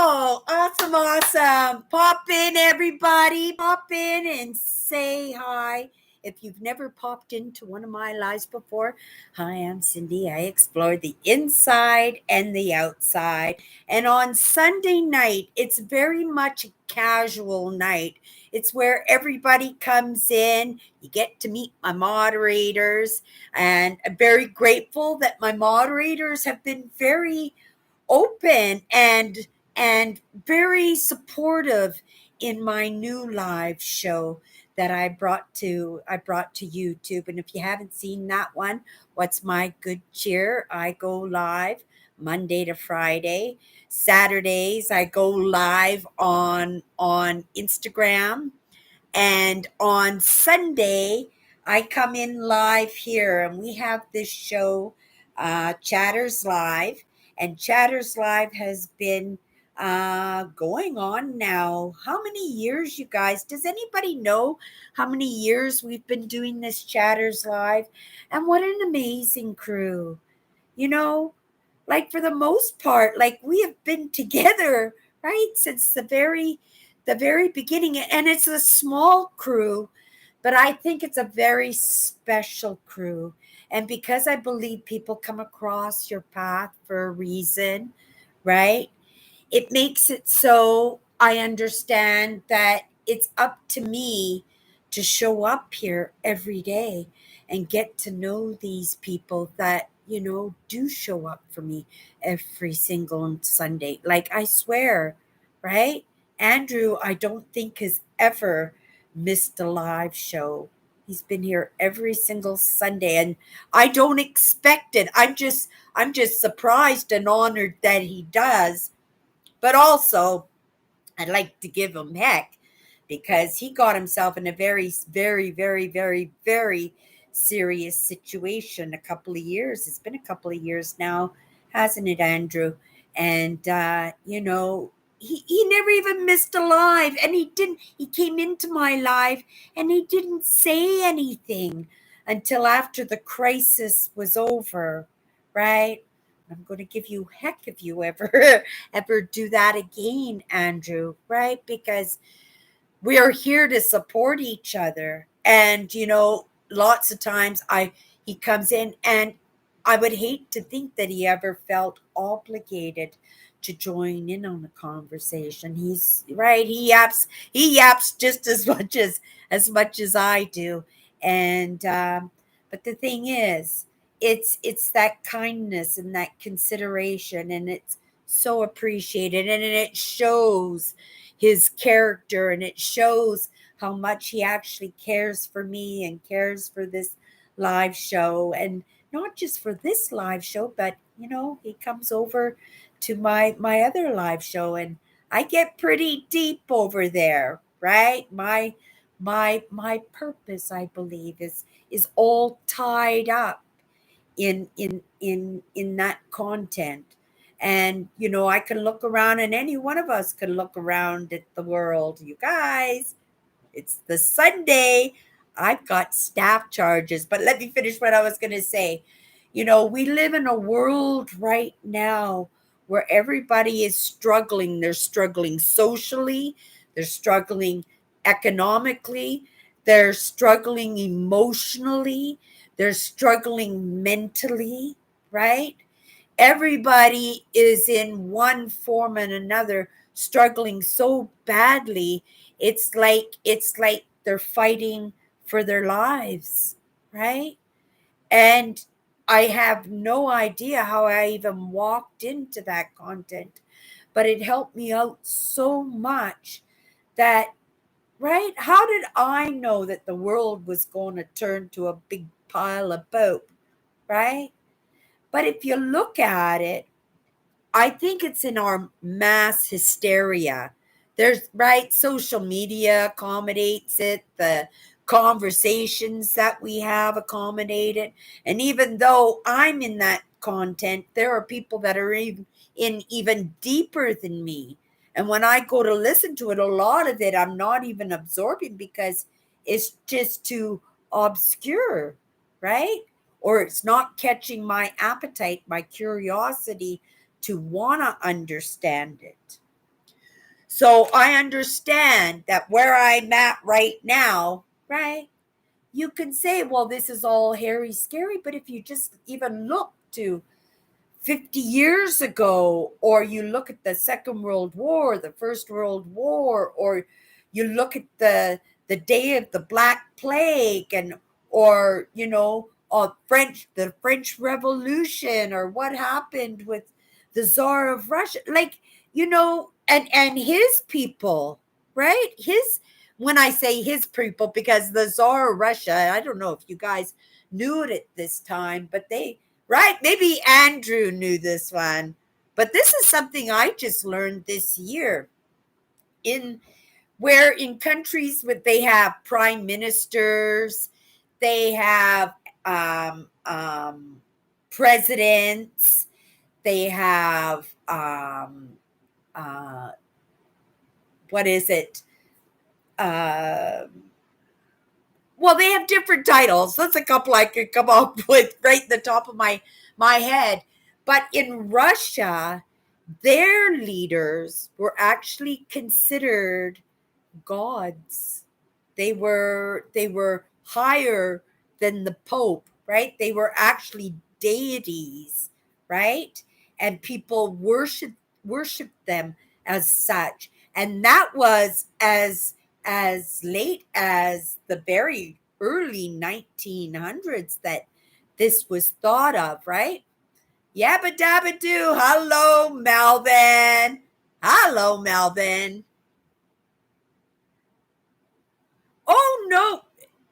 Oh, awesome, awesome. Pop in, everybody. Pop in and say hi. If you've never popped into one of my lives before, hi, I'm Cindy. I explore the inside and the outside. And on Sunday night, it's very much a casual night. It's where everybody comes in. You get to meet my moderators. And I'm very grateful that my moderators have been very open and very supportive in my new live show that I brought to YouTube. And if you haven't seen that one, What's My Good Cheer? I go live Monday to Friday. Saturdays I go live on Instagram, and on Sunday, I come in live here, and we have this show, Chatters Live. And Chatters Live has been going on now. How many years, you guys? Does anybody know how many years we've been doing this Chatters Live? And what an amazing crew. You know, like for the most part, like we have been together, right, since the very beginning. And it's a small crew, but I think it's a very special crew. And because I believe people come across your path for a reason, right? It makes it so I understand that it's up to me to show up here every day and get to know these people that, do show up for me every single Sunday. Like, I swear, right? Andrew, I don't think has ever missed a live show. He's been here every single Sunday, and I don't expect it. I'm just surprised and honored that he does. But also, I'd like to give him heck, because he got himself in a very, very, very, very, very serious situation a couple of years. It's been a couple of years now, hasn't it, Andrew? And, he never even missed a live. And he came into my live and he didn't say anything until after the crisis was over, right? I'm going to give you heck if you ever ever do that again, Andrew, right? Because we are here to support each other. And lots of times I he comes in, and I would hate to think that he ever felt obligated to join in on the conversation. He's right, he yaps just as much as I do. And but the thing is, it's that kindness and that consideration, and it's so appreciated, and it shows his character, and it shows how much he actually cares for me and cares for this live show. And not just for this live show, but he comes over to my other live show, and I get pretty deep over there, right? My purpose, I believe, is all tied up in that content. And I can look around, and any one of us can look around at the world. You guys, it's the Sunday. I've got staff charges, but let me finish what I was going to say. We live in a world right now where everybody is struggling. They're struggling socially, they're struggling economically, they're struggling emotionally, they're struggling mentally, right? Everybody is in one form and another struggling so badly. It's like they're fighting for their lives, right? And I have no idea how I even walked into that content, but it helped me out so much that, right? How did I know that the world was going to turn to a big pile of poop, right? But if you look at it, I think it's in our mass hysteria. There's right, social media accommodates it, the conversations that we have accommodate it. And even though I'm in that content, there are people that are even deeper than me. And when I go to listen to it, a lot of it I'm not even absorbing because it's just too obscure, right? Or it's not catching my appetite, my curiosity to want to understand it. So I understand that where I'm at right now, right? You can say, well, this is all hairy, scary, but if you just even look to 50 years ago, or you look at the Second World War, the First World War, or you look at the day of the Black Plague, and or the French Revolution, or what happened with the Tsar of Russia, like and his people, right? His When I say his people, because the Tsar of Russia, I don't know if you guys knew it at this time, but they right? Maybe Andrew knew this one, but this is something I just learned this year. In countries where they have prime ministers, they have presidents, they have uh, what is it? Uh, well, they have different titles. That's a couple I could come up with right at the top of my head. But in Russia, their leaders were actually considered gods. They were higher than the Pope, right? They were actually deities, right? And people worshiped them as such. And that was as late as the very early 1900s that this was thought of, right? Yabba dabba doo. Hello, Melvin. Hello, Melvin. Oh, no.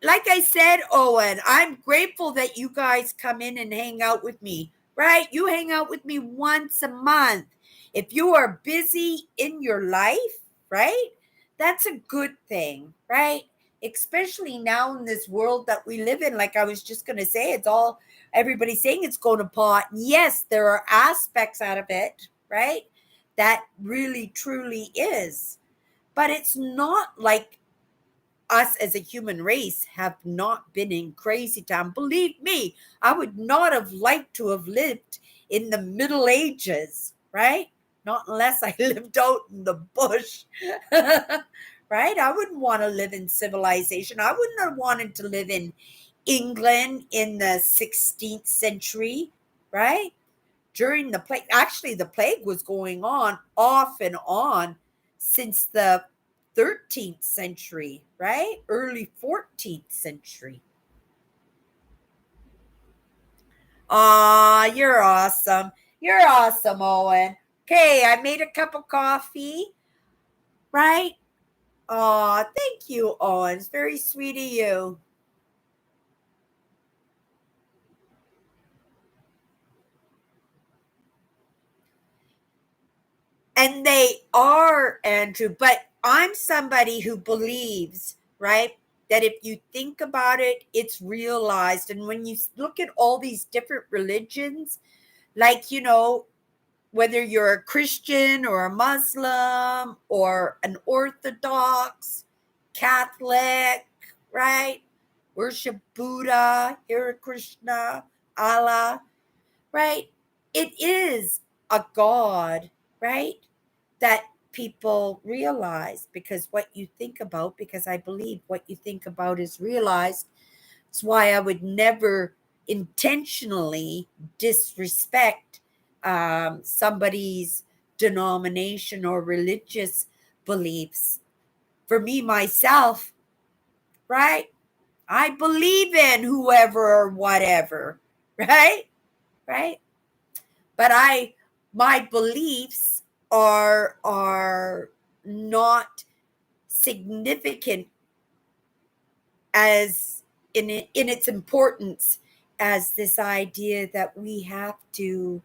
Like I said, Owen, I'm grateful that you guys come in and hang out with me, right? You hang out with me once a month. If you are busy in your life, right? That's a good thing, right? Especially now in this world that we live in. Like I was just going to say, everybody's saying it's going to pot. Yes, there are aspects out of it, right? That really, truly is. But it's not like us as a human race have not been in crazy town. Believe me, I would not have liked to have lived in the Middle Ages, right? Not unless I lived out in the bush, right? I wouldn't want to live in civilization. I wouldn't have wanted to live in England in the 16th century, right? During the plague. Actually, the plague was going on off and on since the 13th century, right? Early 14th century. Aw, you're awesome. You're awesome, Owen. Okay, I made a cup of coffee, right? Aw, thank you, Owen. It's very sweet of you. And they are, Andrew, but I'm somebody who believes, right, that if you think about it, it's realized. And when you look at all these different religions, like, whether you're a Christian or a Muslim or an Orthodox, Catholic, right? Worship Buddha, Hare Krishna, Allah, right? It is a God, right? That people realize, because what you think about, because I believe what you think about is realized. It's why I would never intentionally disrespect somebody's denomination or religious beliefs. For me, myself, right? I believe in whoever or whatever, right? Right? But my beliefs are not significant as in its importance as this idea that we have to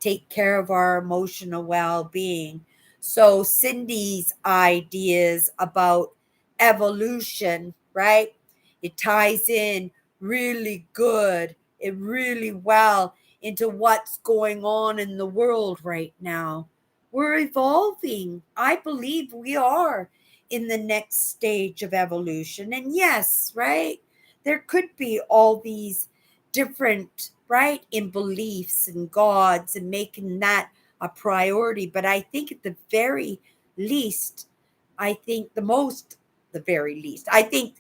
take care of our emotional well-being. So Cindy's ideas about evolution, right? It ties in really good, it really well into what's going on in the world right now. We're evolving. I believe we are in the next stage of evolution. And yes, right? There could be all these different, right, in beliefs and gods and making that a priority. But I think at the very least, I think the very least, I think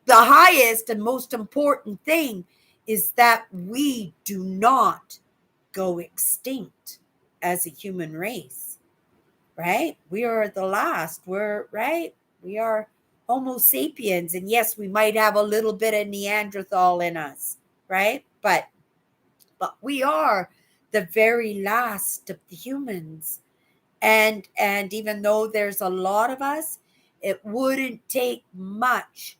the highest and most important thing is that we do not go extinct as a human race, right? We are the last. We're right. We are Homo sapiens. And yes, we might have a little bit of Neanderthal in us, right? But we are the very last of the humans. And even though there's a lot of us, it wouldn't take much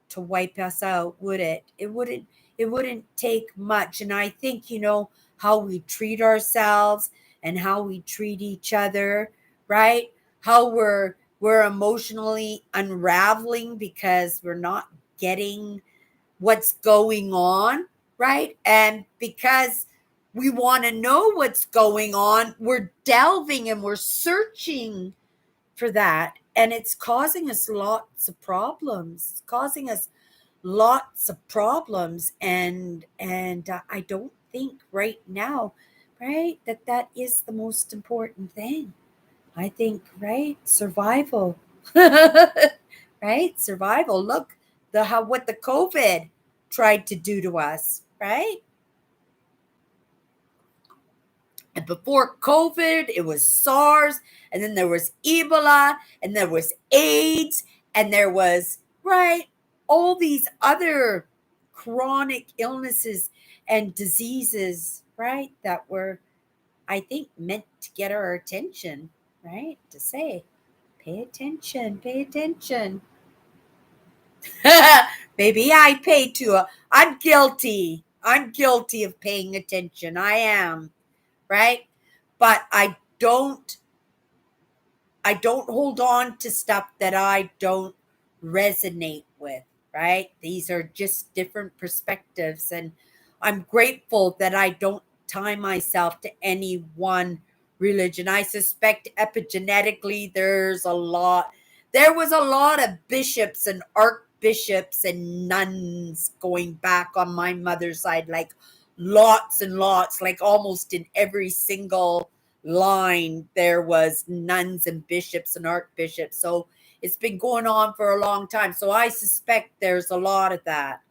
to wipe us out, would it? It wouldn't take much. And I think, how we treat ourselves and how we treat each other, right? How we're emotionally unraveling because we're not getting what's going on, right? And because we want to know what's going on, we're delving and we're searching for that. And it's causing us lots of problems. It's causing us lots of problems. And I don't think right now, right, that is the most important thing. I think, right, survival. Right? Survival. Look, the how what the COVID tried to do to us, right? And before COVID, it was SARS, and then there was Ebola, and there was AIDS, and there was, right, all these other chronic illnesses and diseases, right, that were, I think, meant to get our attention, right? To say, pay attention, pay attention. Maybe I pay too. I'm guilty. I'm guilty of paying attention. I am, right? But I don't hold on to stuff that I don't resonate with, right? These are just different perspectives. And I'm grateful that I don't tie myself to any one religion. I suspect epigenetically there was a lot of bishops and archbishops and nuns going back on my mother's side, like lots and lots, like almost in every single line there was nuns and bishops and archbishops. So it's been going on for a long time. So I suspect there's a lot of that.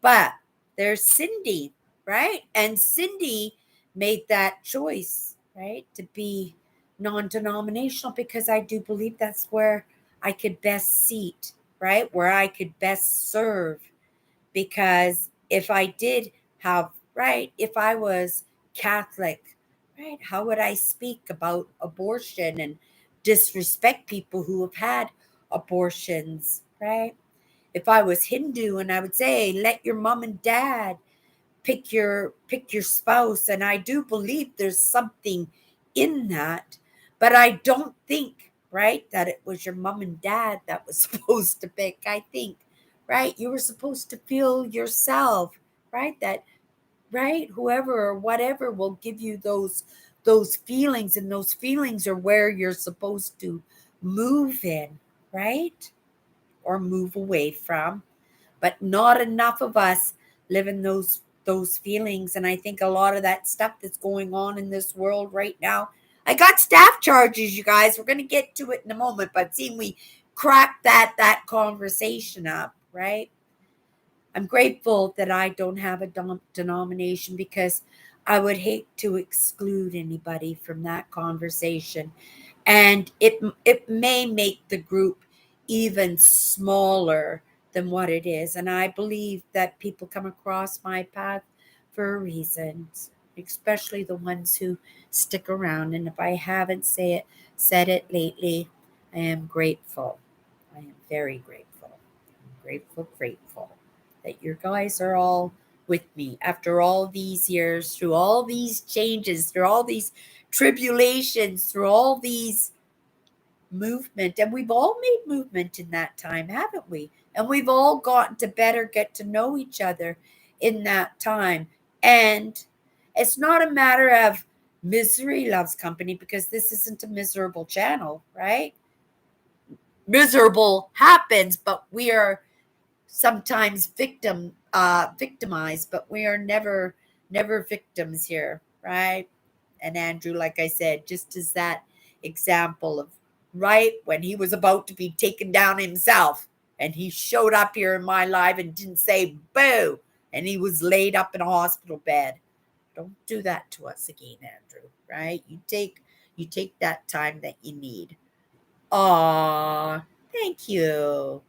But there's Cindy, right? And Cindy made that choice, right? To be non-denominational, because I do believe that's where I could best seat, right? Where I could best serve. Because if I did have, right, if I was Catholic, right, how would I speak about abortion and disrespect people who have had abortions, right? If I was Hindu and I would say, let your mom and dad pick your spouse, and I do believe there's something in that, but I don't think, right, that it was your mom and dad that was supposed to pick. I think, right, you were supposed to feel yourself, right, that, right, whoever or whatever will give you those feelings, and those feelings are where you're supposed to move in, right, or move away from. But not enough of us live in those feelings. And I think a lot of that stuff that's going on in this world right now, I got staff charges, you guys, we're going to get to it in a moment, but seeing we crack that conversation up, right? I'm grateful that I don't have a denomination, because I would hate to exclude anybody from that conversation. And it may make the group even smaller than what it is. And I believe that people come across my path for a reason, especially the ones who stick around. And if I haven't said it lately, I am grateful. I am very grateful. Grateful, grateful that you guys are all with me after all these years, through all these changes, through all these tribulations, through all these movement. And we've all made movement in that time, haven't we? And we've all gotten to better get to know each other in that time. And it's not a matter of misery loves company, because this isn't a miserable channel, right? Miserable happens, but we are sometimes victimized, but we are never victims here, right? And Andrew, like I said, just as that example of right when he was about to be taken down himself. And he showed up here in my life and didn't say boo. And he was laid up in a hospital bed. Don't do that to us again, Andrew, right? You take that time that you need. Aw, thank you.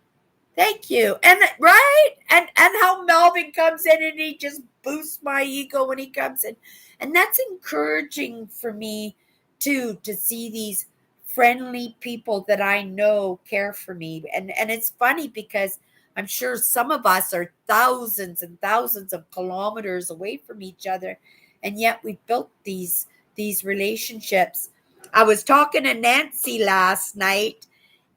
Thank you. And right? And how Melvin comes in and he just boosts my ego when he comes in. And that's encouraging for me too, to see these friendly people that I know care for me. And it's funny because I'm sure some of us are thousands and thousands of kilometers away from each other, and yet we built these relationships. I was talking to Nancy last night,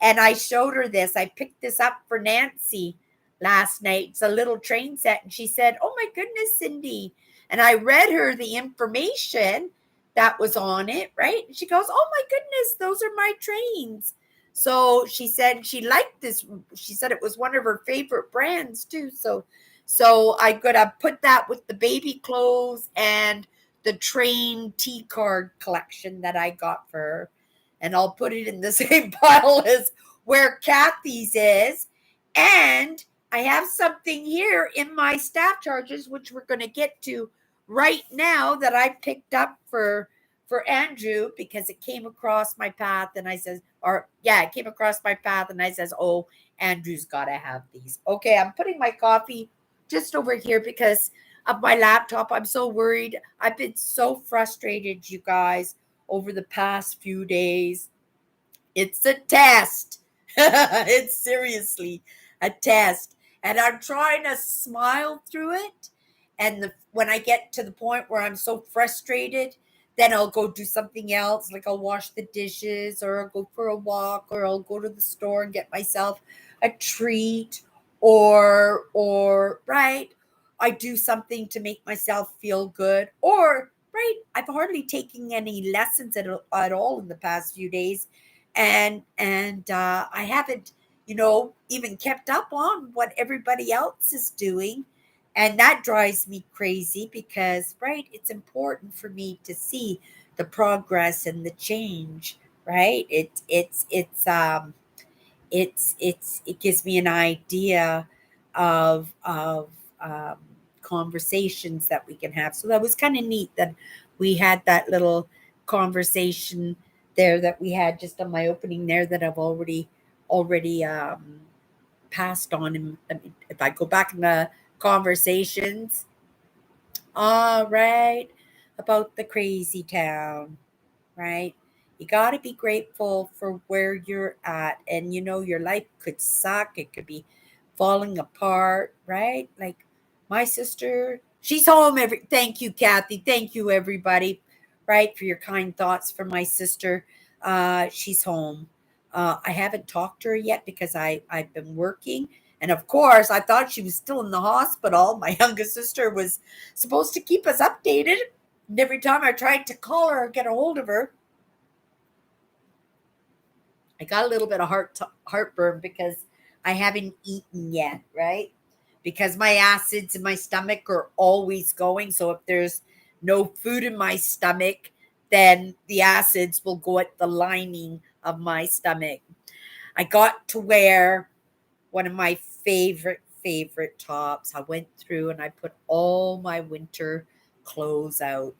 and I showed her this. I picked this up for Nancy last night. It's a little train set. And she said, "Oh my goodness, Cindy." And I read her the information that was on it, right? And she goes, "Oh my goodness, those are my trains." So she said she liked this. She said it was one of her favorite brands too. So I could have put that with the baby clothes and the train tea card collection that I got for her, and I'll put it in the same pile as where Kathy's is. And I have something here in my staff charges, which we're going to get to right now, that I picked up for Andrew because it came across my path, and I says, or yeah, it came across my path, and I says, "Oh, Andrew's got to have these." Okay, I'm putting my coffee just over here because of my laptop. I'm so worried. I've been so frustrated, you guys, over the past few days. It's a test. It's seriously a test. And I'm trying to smile through it. And when I get to the point where I'm so frustrated, then I'll go do something else. Like I'll wash the dishes, or I'll go for a walk, or I'll go to the store and get myself a treat, or right, I do something to make myself feel good. Or right, I've hardly taken any lessons at all in the past few days, and I haven't, even kept up on what everybody else is doing, and that drives me crazy because right, it's important for me to see the progress and the change, right? It gives me an idea of conversations that we can have. So that was kind of neat that we had that little conversation there that we had just on my opening there that I've already passed on. And I mean, if I go back in the conversations, all right, about the crazy town, right? You got to be grateful for where you're at. And your life could suck, it could be falling apart, right? Like my sister, she's home. Thank you, Kathy. Thank you, everybody, right, for your kind thoughts for my sister. She's home. I haven't talked to her yet because I've been working. And of course, I thought she was still in the hospital. My youngest sister was supposed to keep us updated. And every time I tried to call her or get a hold of her, I got a little bit of heartburn because I haven't eaten yet, right? Because my acids in my stomach are always going. So if there's no food in my stomach, then the acids will go at the lining of my stomach. I got to wear one of my favorite tops. I went through and I put all my winter clothes out.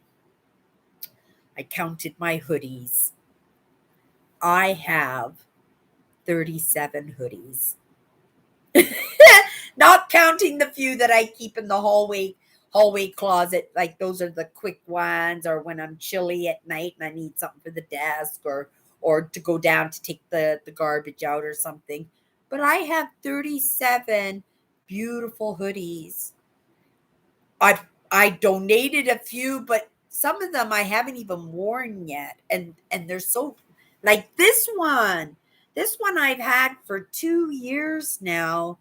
I counted my hoodies. I have 37 hoodies. Not counting the few that I keep in the hallway closet. Like those are the quick ones, or when I'm chilly at night and I need something for the desk, or to go down to take the garbage out or something. But I have 37 beautiful hoodies. I donated a few, but some of them I haven't even worn yet. And they're so, like this one. This one I've had for 2 years now,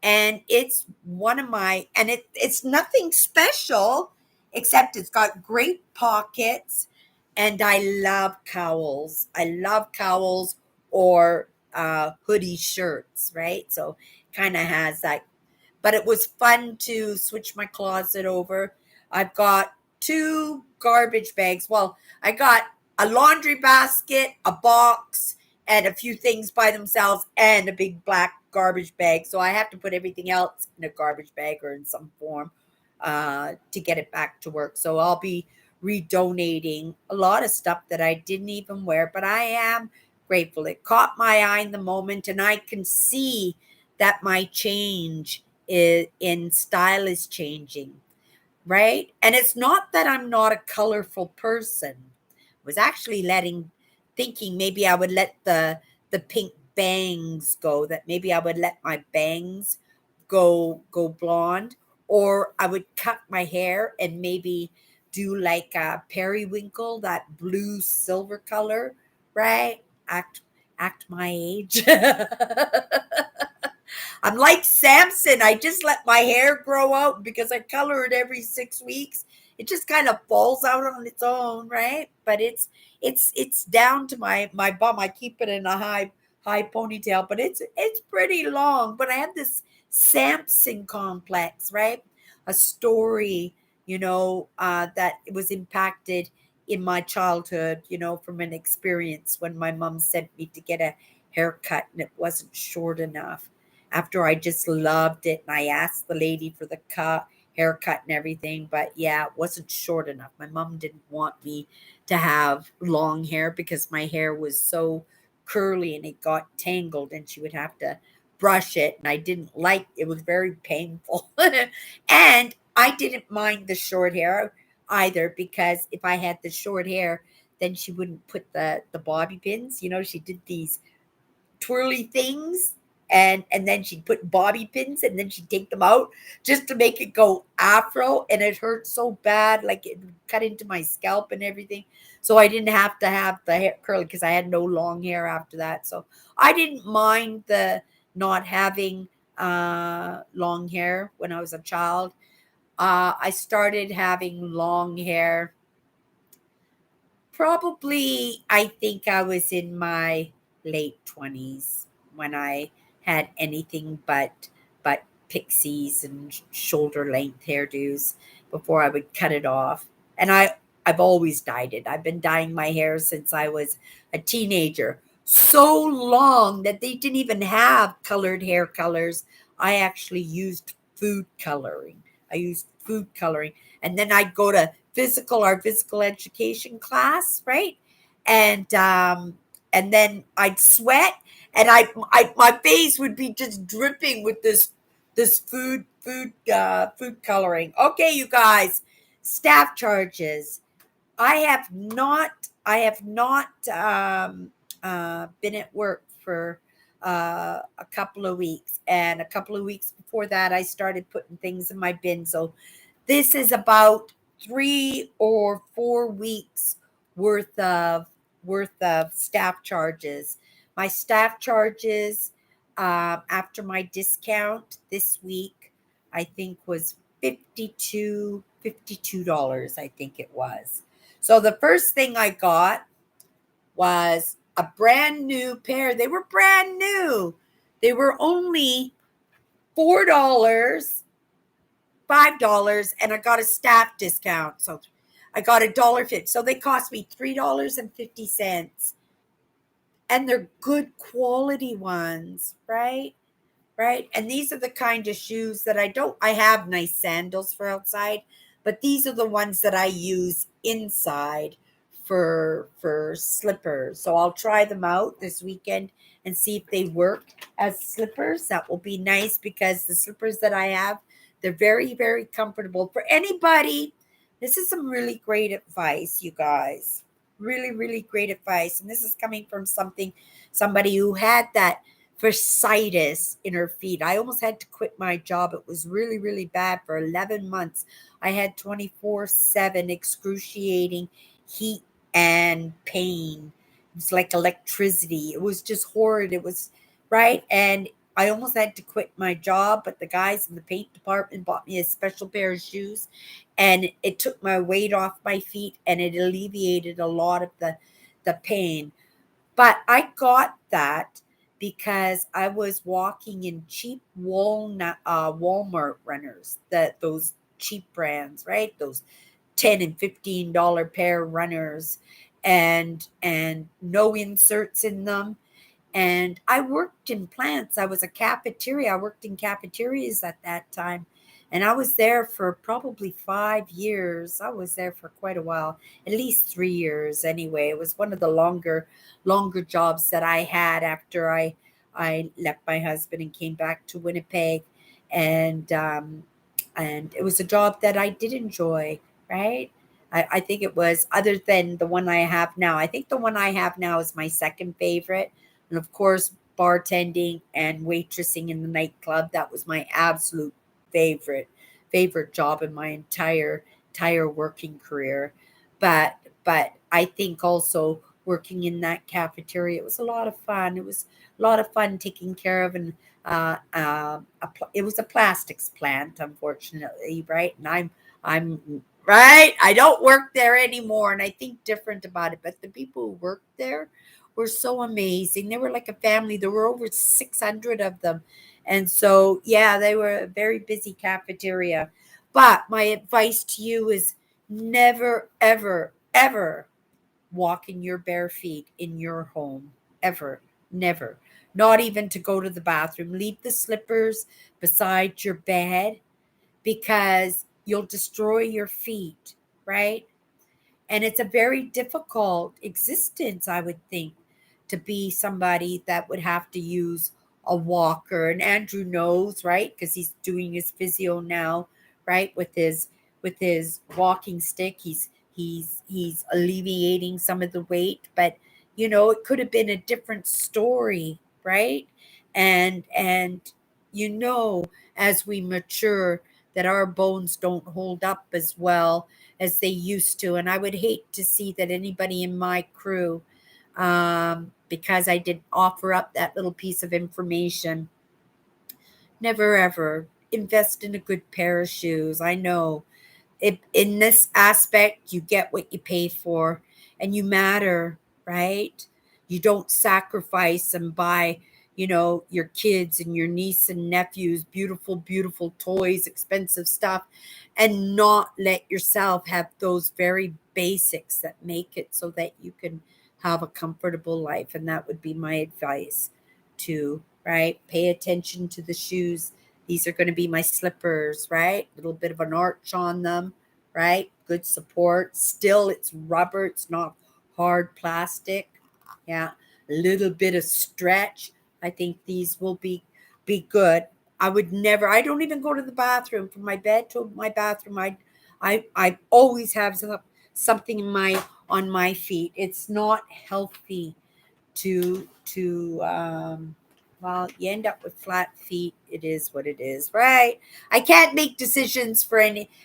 and it's one of my, and it's nothing special except it's got great pockets, and I love cowls. I love cowls, or hoodie shirts, right? So kind of has that, but it was fun to switch my closet over. I've got two garbage bags. Well, I got a laundry basket, a box, and a few things by themselves and a big black garbage bag. So I have to put everything else in a garbage bag or in some form to get it back to work. So I'll be redonating a lot of stuff that I didn't even wear, but I am grateful. It caught my eye in the moment, and I can see that my change in style is changing, right? And it's not that I'm not a colorful person. I was actually thinking maybe I would let the pink bangs go, that maybe I would let my bangs go blonde, or I would cut my hair and maybe do like a periwinkle, that blue silver color, right? Act my age. I'm like Samson. I just let my hair grow out because I color it every 6 weeks. It just kind of falls out on its own, right? But it's down to my bum. I keep it in a high ponytail, but it's pretty long. But I have this Samson complex, right? A story, that it was impacted in my childhood, from an experience when my mom sent me to get a haircut and it wasn't short enough after I just loved it. And I asked the lady for the haircut and everything, but yeah, it wasn't short enough. My mom didn't want me to have long hair because my hair was so curly and it got tangled and she would have to brush it. And I didn't like it, was very painful. And I didn't mind the short hair either, because if I had the short hair, then she wouldn't put the bobby pins. She did these twirly things, and then she'd put bobby pins and then she'd take them out just to make it go afro, and it hurt so bad, like it would cut into my scalp and everything. So I didn't have to have the hair curly because I had no long hair after that. So I didn't mind the not having long hair when I was a child. I started having long hair probably, I think I was in my late 20s when I had anything but pixies and shoulder length hairdos before I would cut it off. And I've always dyed it. I've been dyeing my hair since I was a teenager. So long that they didn't even have colored hair colors. I actually used food coloring. I used food coloring. And then I'd go to our physical education class, right? And then I'd sweat, and my face would be just dripping with this food coloring. Okay, you guys, staff charges. I have not been at work for a couple of weeks, and a couple of weeks before that, I started putting things in my bin. So this is about 3 or 4 weeks worth of staff charges. My staff charges, after my discount this week, I think was $52. I think it was. So the first thing I got was a brand new pair. They were brand new. They were only $4, $5, and I got a staff discount. So I got $1.50. So they cost me $3.50. And they're good quality ones, right? Right. And these are the kind of shoes that I have nice sandals for outside, but these are the ones that I use inside for slippers. So I'll try them out this weekend and see if they work as slippers. That will be nice because the slippers that I have, they're very, very comfortable for anybody. This is some really great advice, you guys. Really, really great advice. And this is coming from somebody who had that fasciitis in her feet. I almost had to quit my job. It was really, really bad for 11 months. I had 24/7 excruciating heat and pain. It was like electricity. It was just horrid. It was right. And I almost had to quit my job, but the guys in the paint department bought me a special pair of shoes, and it took my weight off my feet and it alleviated a lot of the pain. But I got that because I was walking in cheap Walmart runners, those cheap brands, right? Those $10 and $15 pair runners, and no inserts in them. And I worked in plants. I was a cafeteria. I worked in cafeterias at that time. And I was there for probably 5 years. I was there for quite a while, at least 3 years anyway. It was one of the longer jobs that I had after I left my husband and came back to Winnipeg. And and it was a job that I did enjoy, right? I think it was, other than the one I have now. I think the one I have now is my second favorite. And of course, bartending and waitressing in the nightclub, that was my absolute favorite job in my entire working career. But I think also working in that cafeteria, it was a lot of fun. It was a lot of fun taking care of an it was a plastics plant, unfortunately, right? And I'm right. I don't work there anymore, and I think different about it. But the people who worked there were so amazing. They were like a family. There were over 600 of them, and so yeah, they were a very busy cafeteria. But my advice to you is never, ever, ever walk in your bare feet in your home. Ever. Never. Not even to go to the bathroom. Leave the slippers beside your bed because you'll destroy your feet, right? And it's a very difficult existence, I would think, to be somebody that would have to use a walker. And Andrew knows, right? Because he's doing his physio now, right? With his walking stick. He's alleviating some of the weight. But it could have been a different story, right? And as we mature, that our bones don't hold up as well as they used to. And I would hate to see that anybody in my crew, because I didn't offer up that little piece of information, never ever invest in a good pair of shoes. I know in this aspect, you get what you pay for, and you matter, right? You don't sacrifice and buy, your kids and your niece and nephews beautiful, beautiful toys, expensive stuff, and not let yourself have those very basics that make it so that you can have a comfortable life. And that would be my advice to, right? Pay attention to the shoes. These are going to be my slippers, right? A little bit of an arch on them, right? Good support. Still, it's rubber, it's not hard plastic. Yeah, a little bit of stretch. I think these will be good. I would never. I don't even go to the bathroom from my bed to my bathroom. I always have something on my feet. It's not healthy to well, you end up with flat feet. It is what it is, right? I can't make decisions for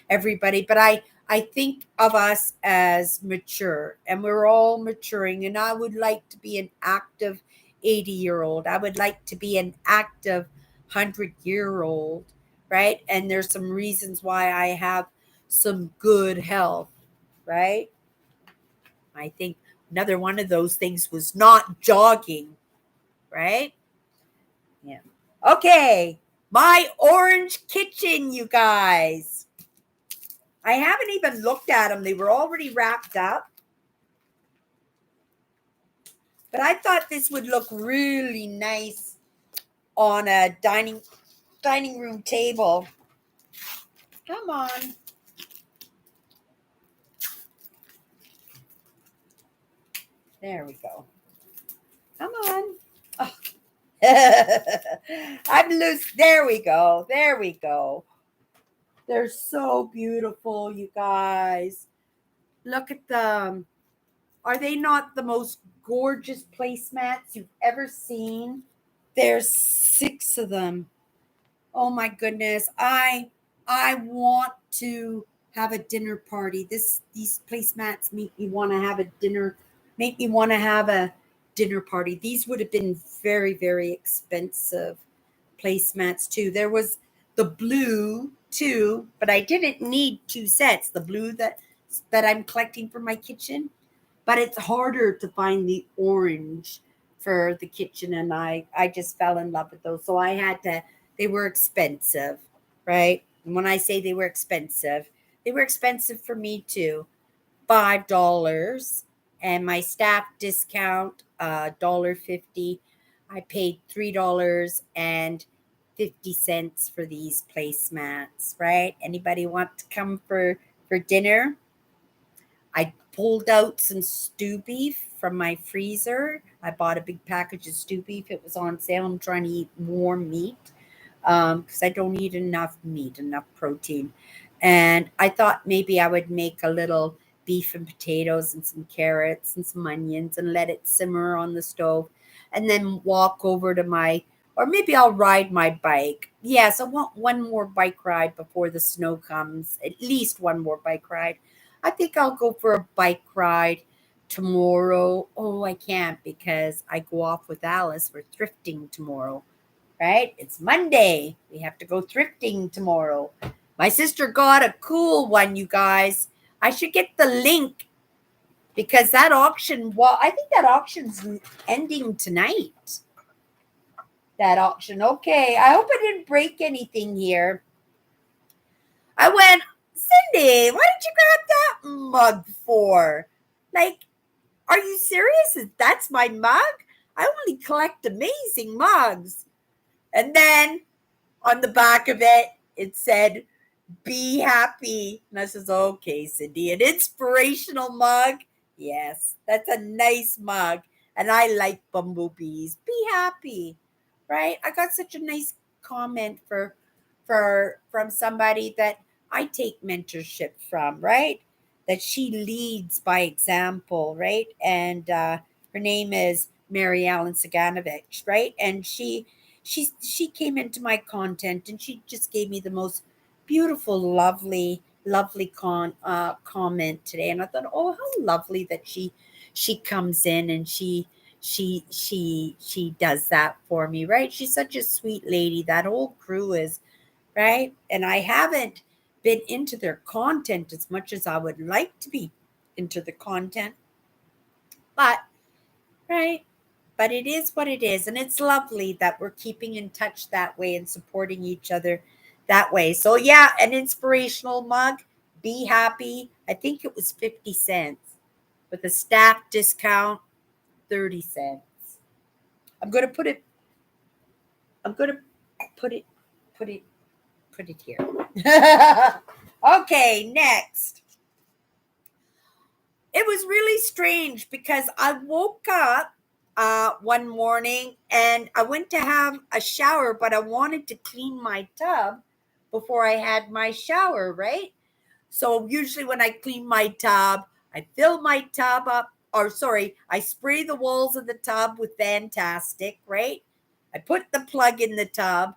everybody, but I think of us as mature, and we're all maturing. And I would like to be an active 80-year-old. I would like to be an active 100-year-old, right? And there's some reasons why I have some good health, right? I think another one of those things was not jogging, right? Yeah. Okay. My orange kitchen, you guys. I haven't even looked at them. They were already wrapped up. But I thought this would look really nice on a dining room table. Come on. There we go. Come on. Oh. I'm loose. There we go. There we go. They're so beautiful, you guys. Look at them. Are they not the most gorgeous placemats you've ever seen? There's 6 of them. Oh my goodness. I want to have a dinner party. These placemats make me want to have a dinner party. These would have been very, very expensive placemats too. There was the blue too, but I didn't need 2 sets. The blue that I'm collecting for my kitchen, but it's harder to find the orange for the kitchen, and I just fell in love with those. So I had to. They were expensive, right? And when I say they were expensive for me too. $5, and my staff discount $1.50. I paid $3.50 for these placemats, right? Anybody want to come for dinner? I pulled out some stew beef from my freezer. I bought a big package of stew beef. It was on sale. I'm trying to eat more meat because I don't eat enough meat, enough protein. And I thought maybe I would make a little beef and potatoes and some carrots and some onions and let it simmer on the stove and then walk over to or maybe I'll ride my bike. Yes, I want one more bike ride before the snow comes, at least one more bike ride. I think I'll go for a bike ride tomorrow. Oh, I can't because I go off with Alice. We're thrifting tomorrow, right? It's Monday. We have to go thrifting tomorrow. My sister got a cool one, you guys. I should get the link because that auction, well, I think that auction's ending tonight. That auction. Okay. I hope I didn't break anything here. I went, Cindy, what did you grab that mug for? Like, are you serious? That's my mug? I only collect amazing mugs. And then on the back of it, it said, be happy. And I says, okay, Cindy, an inspirational mug. Yes, that's a nice mug. And I like bumblebees. Be happy, right? I got such a nice comment from somebody that I take mentorship from, right? That she leads by example, right? And her name is Mary Ellen Saganovich, right? And she came into my content and she just gave me the most beautiful, lovely comment today. And I thought, oh, how lovely that she comes in and she does that for me, right? She's such a sweet lady. That whole crew is, right? And I haven't been into their content as much as I would like to be into the content. But, right? But it is what it is. And it's lovely that we're keeping in touch that way and supporting each other that way. So, yeah, an inspirational mug. Be happy. I think it was 50 cents with a staff discount, 30 cents. I'm going to put it, I'm going to put it, put it, put it here. Okay, next. It was really strange because I woke up one morning and I went to have a shower, but I wanted to clean my tub before I had my shower, right? So usually when I clean my tub, I fill my tub up, or sorry, I spray the walls of the tub with Fantastic, right? I put the plug in the tub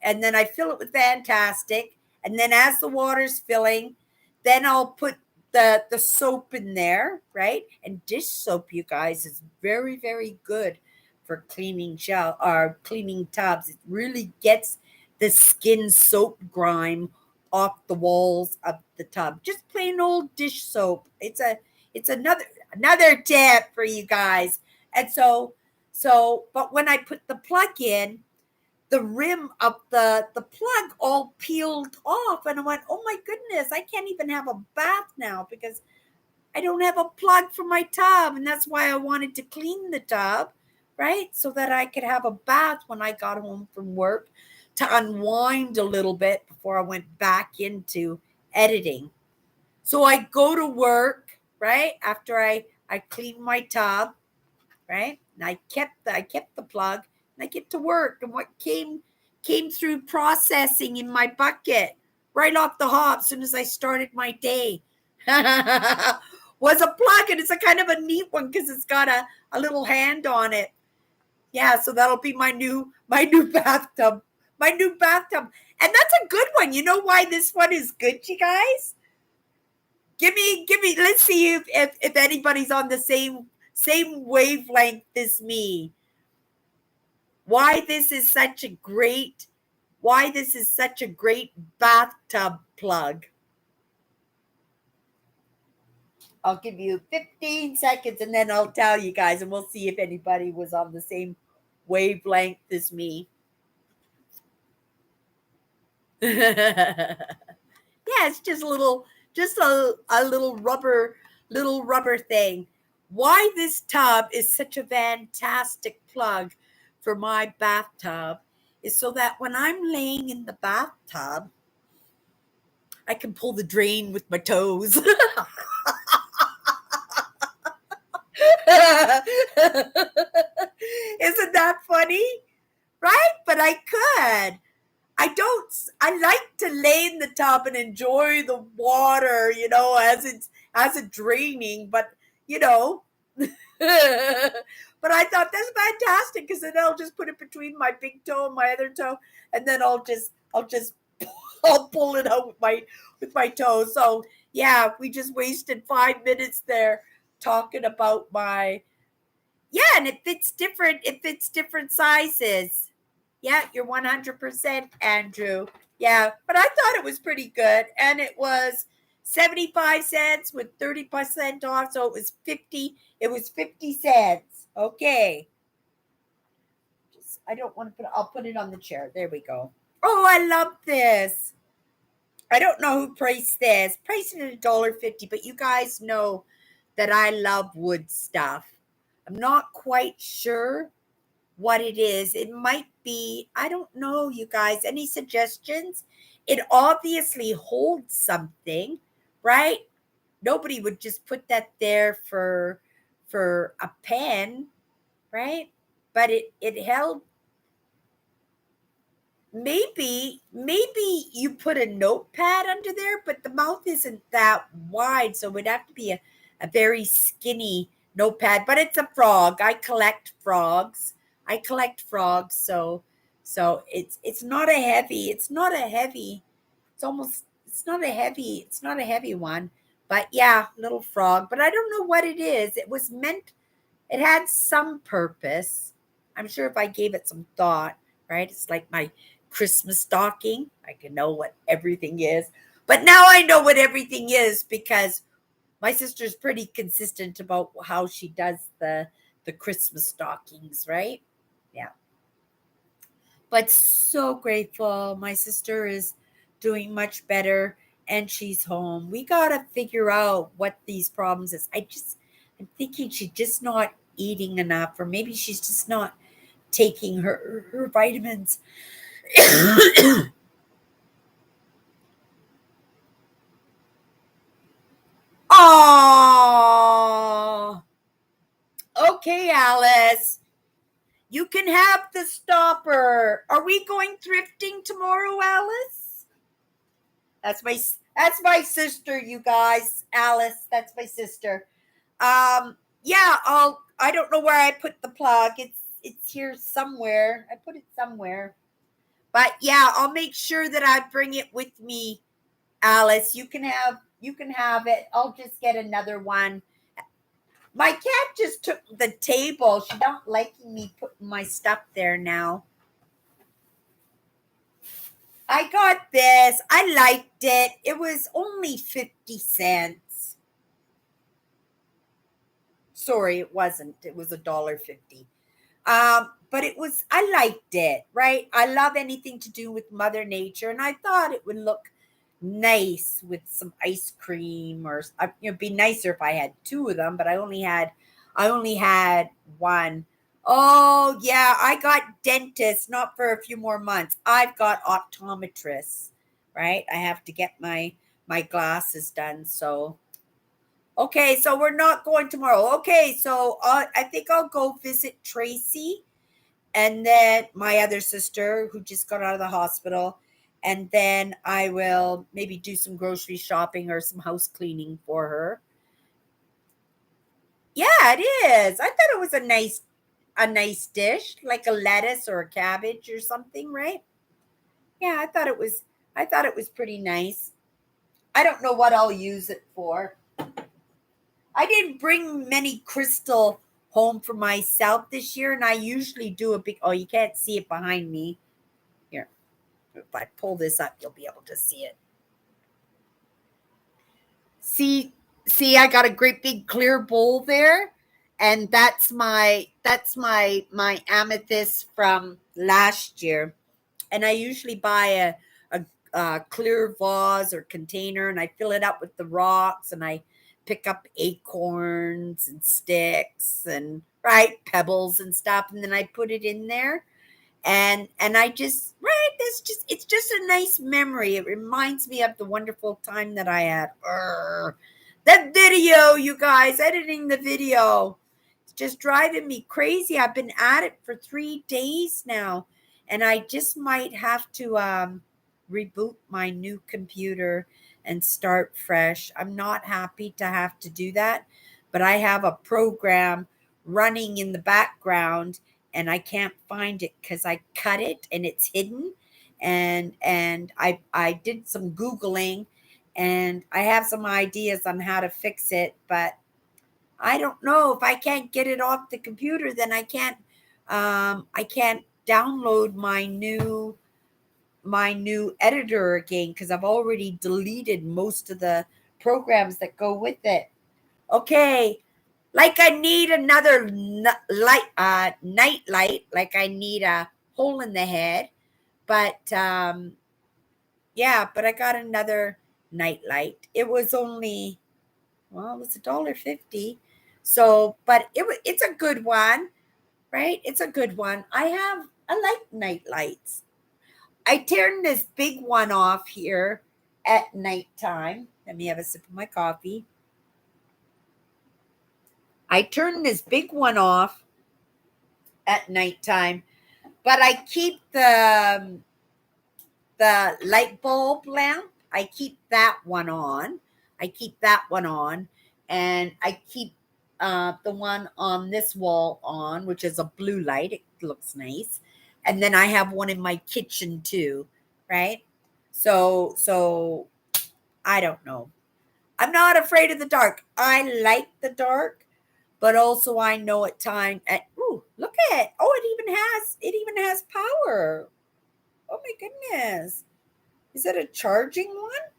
and then I fill it with Fantastic. And then as the water's filling, then I'll put the soap in there, right? And dish soap, you guys, is very, very good for cleaning cleaning tubs. It really gets the skin soap grime off the walls of the tub. Just plain old dish soap. It's another tip for you guys. And but when I put the plug in, the rim of the plug all peeled off and I went, oh my goodness, I can't even have a bath now because I don't have a plug for my tub. And that's why I wanted to clean the tub, right? So that I could have a bath when I got home from work to unwind a little bit before I went back into editing. So I go to work, right? After I clean my tub, right? And I kept the plug and I get to work. And what came through processing in my bucket right off the hop as soon as I started my day was a plug, and it's a kind of a neat one because it's got a little hand on it. Yeah, so that'll be my new bathtub. My new bathtub. And that's a good one. You know why this one is good, you guys? Give me, let's see if anybody's on the same wavelength as me. Why this is such a great bathtub plug. I'll give you 15 seconds and then I'll tell you guys and we'll see if anybody was on the same wavelength as me. Yeah, it's just a little rubber thing. Why this tub is such a fantastic plug for my bathtub is so that when I'm laying in the bathtub, I can pull the drain with my toes. Isn't that funny? Right? But I could. I don't, I like to lay in the tub and enjoy the water, as it's draining, but, you know, but I thought that's fantastic because then I'll just put it between my big toe and my other toe, and then I'll pull it out with my toe. So yeah, we just wasted 5 minutes there talking about and it fits different sizes. Yeah, you're 100%, Andrew. Yeah, but I thought it was pretty good, and it was 75 cents with 30% off, so it was 50. It was 50 cents. Okay. I don't want to I'll put it on the chair. There we go. Oh, I love this. I don't know who priced this. Priced it at $1.50, but you guys know that I love wood stuff. I'm not quite sure what it is. It might be, I don't know, you guys. Any suggestions? It obviously holds something, right? Nobody would just put that there for a pen, right? But it held. Maybe you put a notepad under there, but the mouth isn't that wide, so it would have to be a very skinny notepad. But it's a frog. I collect frogs. So it's not a heavy. It's not a heavy. It's not a heavy one. But yeah, little frog. But I don't know what it is. It had some purpose. I'm sure if I gave it some thought, right? It's like my Christmas stocking. I can know what everything is. But now I know what everything is because my sister's pretty consistent about how she does the Christmas stockings, right? Yeah. But so grateful. My sister is doing much better and she's home. We got to figure out what these problems is. I'm thinking she's just not eating enough, or maybe she's just not taking her vitamins. Oh, okay, Alice. You can have the stopper. Are we going thrifting tomorrow, Alice? That's my sister, you guys. Alice, that's my sister. Yeah, I don't know where I put the plug. It's here somewhere. I put it somewhere. But yeah, I'll make sure that I bring it with me, Alice. You can have it. I'll just get another one. My cat just took the table. She's not liking me putting my stuff there now. I got this. I liked it. It was only 50 cents. Sorry, it wasn't. It was $1.50. But I liked it, right? I love anything to do with Mother Nature, and I thought it would look nice with some ice cream, or it'd be nicer if I had two of them, but I only had one. Oh yeah, I got dentists, not for a few more months. I've got optometrists, right? I have to get my glasses done. So okay, so we're not going tomorrow. Okay, so I think I'll go visit Tracy and then my other sister who just got out of the hospital. And then I will maybe do some grocery shopping or some house cleaning for her. Yeah, it is. I thought it was a nice dish, like a lettuce or a cabbage or something, right? Yeah, I thought it was pretty nice. I don't know what I'll use it for. I didn't bring many crystal home for myself this year, and I usually do a big. Oh, you can't see it behind me. Here, if I pull this up, you'll be able to see it. See, see, I got a great big clear bowl there, and that's my amethyst from last year. And I usually buy a clear vase or container, and I fill it up with the rocks, and I pick up acorns and sticks and right? Pebbles and stuff. And then I put it in there. And I just, right, it's just a nice memory. It reminds me of the wonderful time that I had. That video, you guys, editing the video, it's just driving me crazy. I've been at it for 3 days now, and I just might have to reboot my new computer and start fresh. I'm not happy to have to do that, but I have a program running in the background and I can't find it because I cut it and it's hidden. And I did some Googling and I have some ideas on how to fix it, but I don't know if I can't get it off the computer, then I can't download my new editor again because I've already deleted most of the programs that go with it. Okay, like I need another night light, like I need a hole in the head. But yeah, but I got another night light. It was only, well, it was $1.50. So, but it's a good one, right? It's a good one. I like night lights. I turned this big one off here at nighttime. Let me have a sip of my coffee. I turned this big one off at nighttime, but I keep the light bulb lamp. I keep that one on. I keep that one on, and I keep the one on this wall on, which is a blue light. It looks nice, and then I have one in my kitchen too, right? So I don't know. I'm not afraid of the dark. I like the dark, but also I know at time at ooh, look at it. Oh, it even has power. Oh my goodness. Is it a charging one?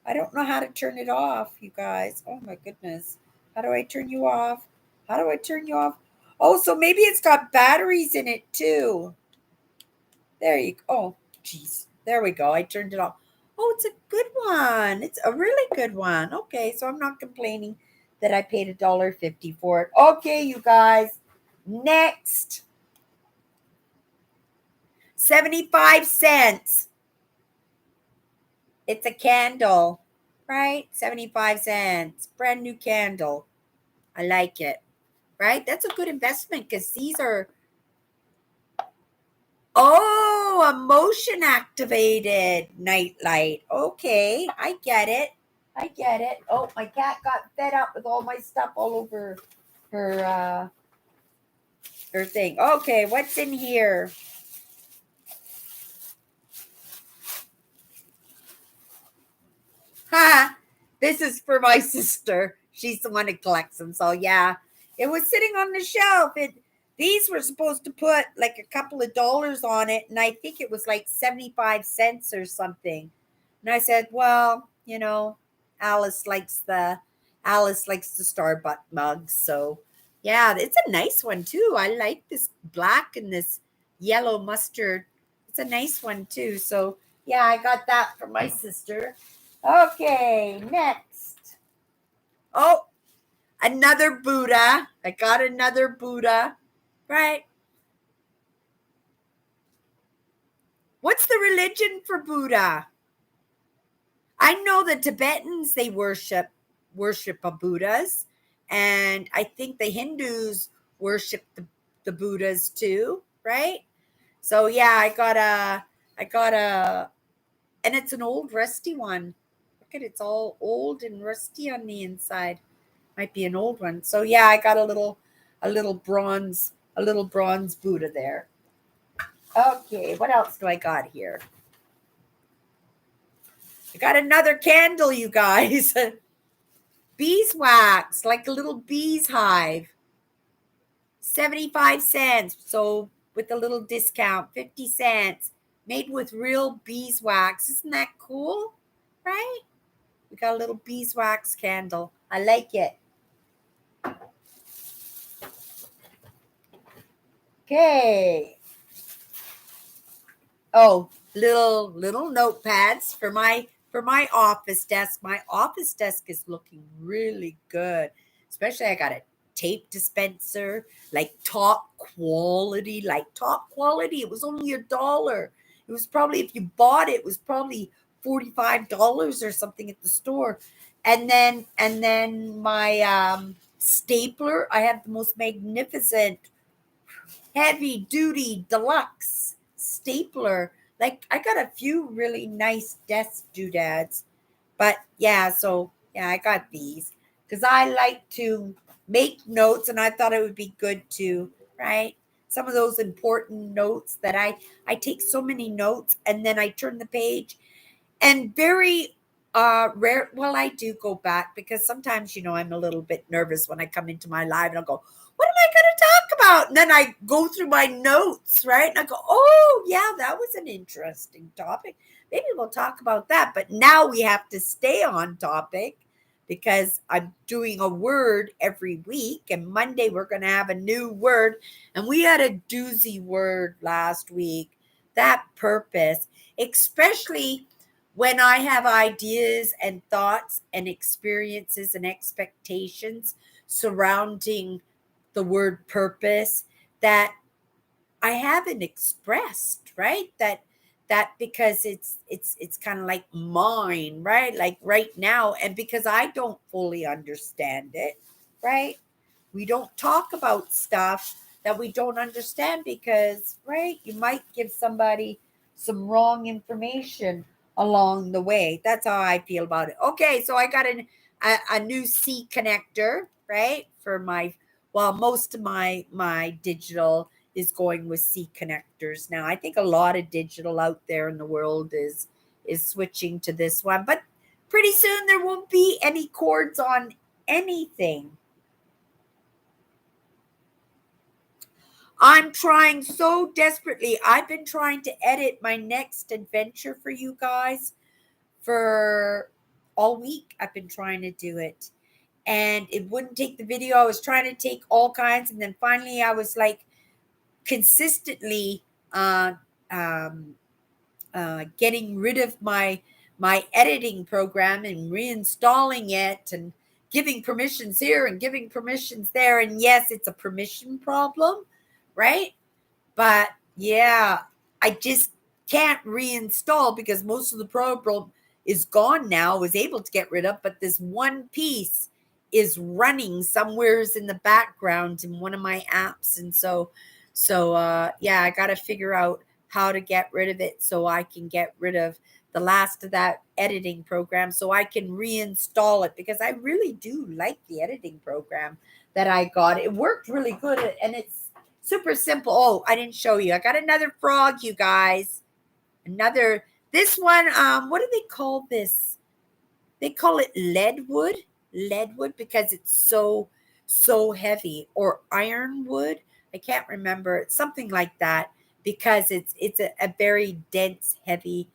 I don't know how to turn it off, you guys. Oh my goodness. How do I turn you off? How do I turn you off? Oh, so maybe it's got batteries in it too. There you go. Oh, jeez. There we go. I turned it off. Oh, it's a good one. It's a really good one. Okay, so I'm not complaining that I paid $1.50 for it. Okay, you guys. Next, 75 cents. It's a candle, right? 75 cents. Brand new candle. I like it, right? That's a good investment because these are, oh, a motion activated night light. Okay, I get it. I get it. Oh, my cat got fed up with all my stuff all over her her thing. Okay, what's in here? Ha! This is for my sister. She's the one who collects them. So yeah, it was sitting on the shelf. These were supposed to put like a couple of dollars on it, and I think it was like 75 cents or something. And I said, well, Alice likes the Alice likes the Starbucks mugs. So yeah, it's a nice one too. I like this black and this yellow mustard. It's a nice one too. So yeah, I got that for my sister. Okay, next. Oh, another Buddha. I got another Buddha. Right. What's the religion for Buddha? I know the Tibetans, they worship a Buddhas, and I think the Hindus worship the Buddhas too, right? So yeah, I got a and it's an old rusty one. Look at it, it's all old and rusty on the inside. Might be an old one. So yeah, I got a little bronze Buddha there. Okay, what else do I got here? I got another candle, you guys. Beeswax, like a little bees hive. 75 cents. So with a little discount, 50 cents. Made with real beeswax. Isn't that cool? Right? We got a little beeswax candle. I like it. Okay. Oh, little notepads for my office desk. My office desk is looking really good. Especially I got a tape dispenser, like top quality, It was only $1. It was probably, if you bought it, it was probably $45 or something at the store. And then my stapler, I have the most magnificent heavy duty deluxe stapler. Like, I got a few really nice desk doodads. But yeah, so yeah, I got these because I like to make notes, and I thought it would be good to, right? Some of those important notes that I take so many notes, and then I turn the page, and very rare, well, I do go back because sometimes, I'm a little bit nervous when I come into my live and I'll go, what am I going to talk about? And then I go through my notes, right? And I go, oh yeah, that was an interesting topic. Maybe we'll talk about that. But now we have to stay on topic because I'm doing a word every week, and Monday we're going to have a new word. And we had a doozy word last week, that purpose, especially when I have ideas and thoughts and experiences and expectations surrounding the word purpose that I haven't expressed, right? That because it's kind of like mine, right? Like right now, and because I don't fully understand it, right? We don't talk about stuff that we don't understand because, right, you might give somebody some wrong information along the way. That's how I feel about it. Okay, so I got a new C connector, right, for my, well, most of my digital is going with C connectors now. I think a lot of digital out there in the world is switching to this one, but pretty soon there won't be any cords on anything. I'm trying so desperately. I've been trying to edit my next adventure for you guys for all week. I've been trying to do it, and it wouldn't take the video. I was trying to take all kinds, and then finally I was like consistently uh, um, getting rid of my editing program and reinstalling it and giving permissions here and giving permissions there. And yes, it's a permission problem, right? But yeah, I just can't reinstall because most of the program is gone now. I was able to get rid of, but this one piece is running somewheres in the background in one of my apps. And so yeah, I got to figure out how to get rid of it so I can get rid of the last of that editing program so I can reinstall it, because I really do like the editing program that I got. It worked really good, and it's super simple. Oh, I didn't show you. I got another frog, you guys. This one, what do they call this? They call it leadwood because it's so heavy, or ironwood. I can't remember. It's something like that because it's a very dense, heavy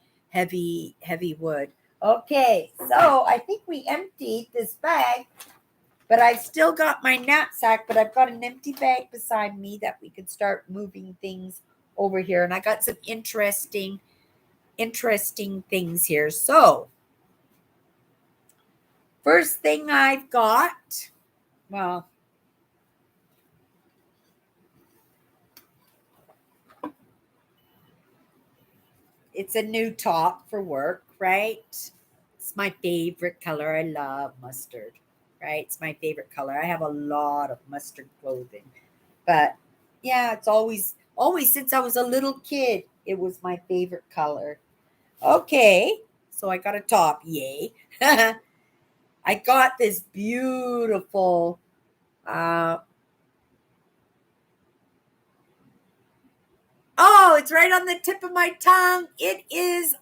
wood. Okay, so I think we emptied this bag, but I've still got my knapsack, but I've got an empty bag beside me that we could start moving things over here. And I got some interesting things here. So first thing I've got, well, it's a new top for work, right? It's my favorite color. I love mustard, right? It's my favorite color. I have a lot of mustard clothing. But yeah, it's always since I was a little kid, it was my favorite color. Okay, so I got a top. Yay. I got this beautiful uh oh, it's right on the tip of my tongue. It is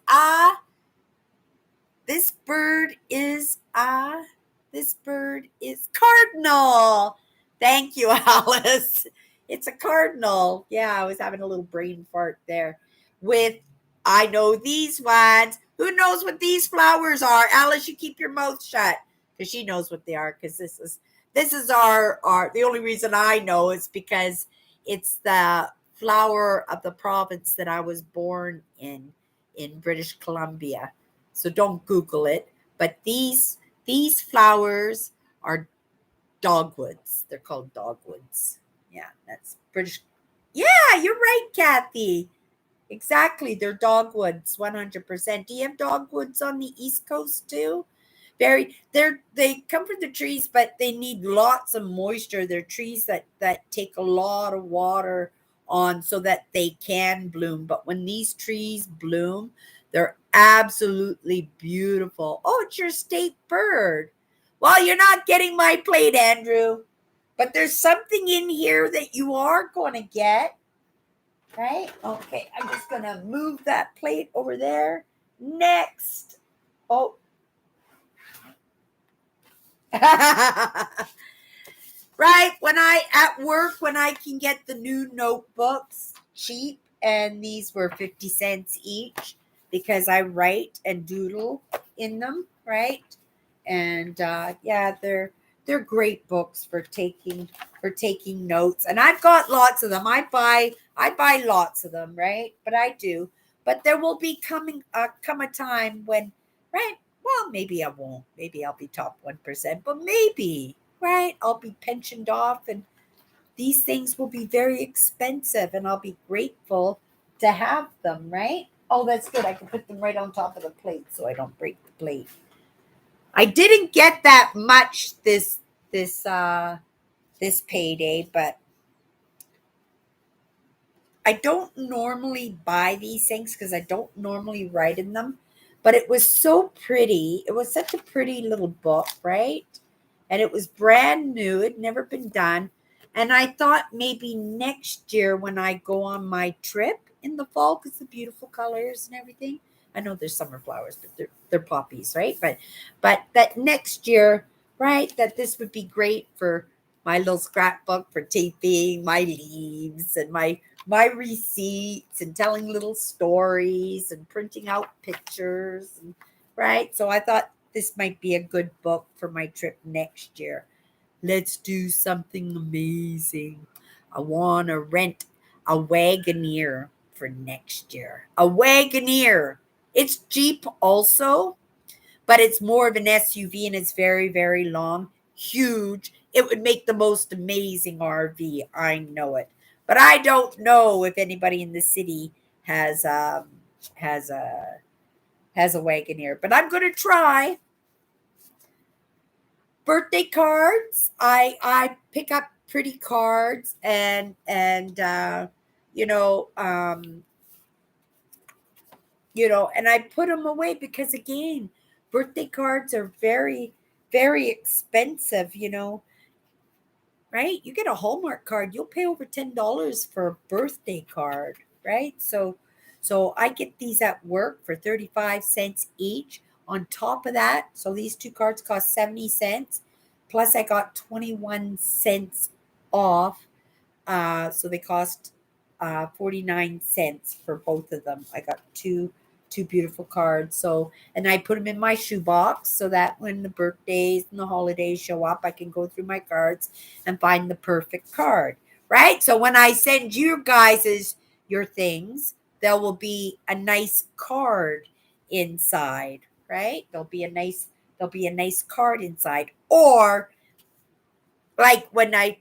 this bird is cardinal. Thank you, Alice. It's a cardinal. Yeah, I was having a little brain fart there. With, I know these ones. Who knows what these flowers are? Alice, you keep your mouth shut because she knows what they are. Because this is our the only reason I know is because it's the flower of the province that I was born in British Columbia. So don't Google it. But these flowers are dogwoods. They're called dogwoods. Yeah, that's British. Yeah, you're right, Kathy. Exactly. They're dogwoods, 100%. Do you have dogwoods on the East Coast too? They come from the trees, but they need lots of moisture. They're trees that take a lot of water on so that they can bloom. But when these trees bloom, they're absolutely beautiful. Oh, it's your state bird. Well, you're not getting my plate, Andrew. But there's something in here that you are going to get. Right? Okay, I'm just going to move that plate over there. Next. Oh. Right, when I at work, when I can get the new notebooks cheap, and these were 50 cents each because I write and doodle in them, right? And yeah, they're great books for taking notes. And I've got lots of them. I buy lots of them, right? But I do. But there will be come a time when, right? Well, maybe I won't. Maybe I'll be top 1%, but maybe, right? I'll be pensioned off, and these things will be very expensive, and I'll be grateful to have them, right? Oh, that's good. I can put them right on top of the plate so I don't break the plate. I didn't get that much this this payday, but I don't normally buy these things because I don't normally write in them. But it was so pretty. It was such a pretty little book, right? And it was brand new. It'd never been done. And I thought maybe next year when I go on my trip in the fall, because the beautiful colors and everything. I know there's summer flowers, but they're poppies, right? But that next year, right, that this would be great for my little scrapbook for taping my leaves and my receipts and telling little stories and printing out pictures, and, right? So I thought this might be a good book for my trip next year. Let's do something amazing. I want to rent a Wagoneer for next year. A Wagoneer. It's Jeep also, but it's more of an SUV, and it's very, very long, huge. It would make the most amazing RV. I know it. But I don't know if anybody in the city has has a has a Wagoneer. But I'm going to try. Birthday cards. I pick up pretty cards, and you know um and I put them away because, again, birthday cards are very, very expensive, right? You get a Hallmark card, you'll pay over $10 for a birthday card, right? So I get these at work for 35 cents each. On top of that, so these two cards cost 70 cents. Plus I got 21 cents off, so they cost 49 cents for both of them. I got two beautiful cards. So, and I put them in my shoebox so that when the birthdays and the holidays show up, I can go through my cards and find the perfect card. Right? So when I send you guys your things, there will be a nice card inside, right? There'll be a nice card inside. Or like when I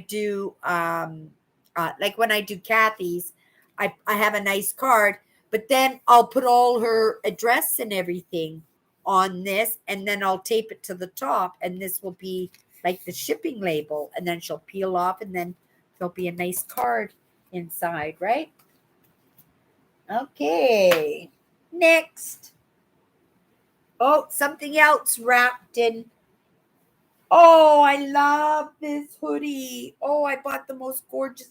do like when I do Kathy's, I have a nice card, but then I'll put all her address and everything on this, and then I'll tape it to the top, and this will be like the shipping label, and then she'll peel off, and then there'll be a nice card inside, right? Okay. Next. Oh, something else wrapped in. Oh, I love this hoodie. Oh, I bought the most gorgeous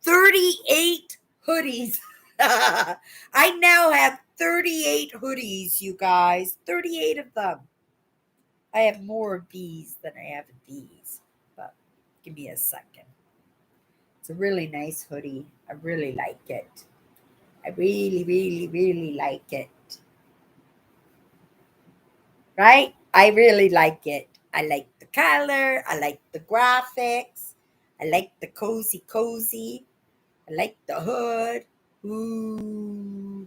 38 hoodies. I now have 38 hoodies, you guys. 38 of them. I have more of these than I have of these. But give me a second. It's a really nice hoodie. I really like it. I really, really, really like it. Right? I really like it. I like the color. I like the graphics. I like the cozy. I like the hood. Ooh.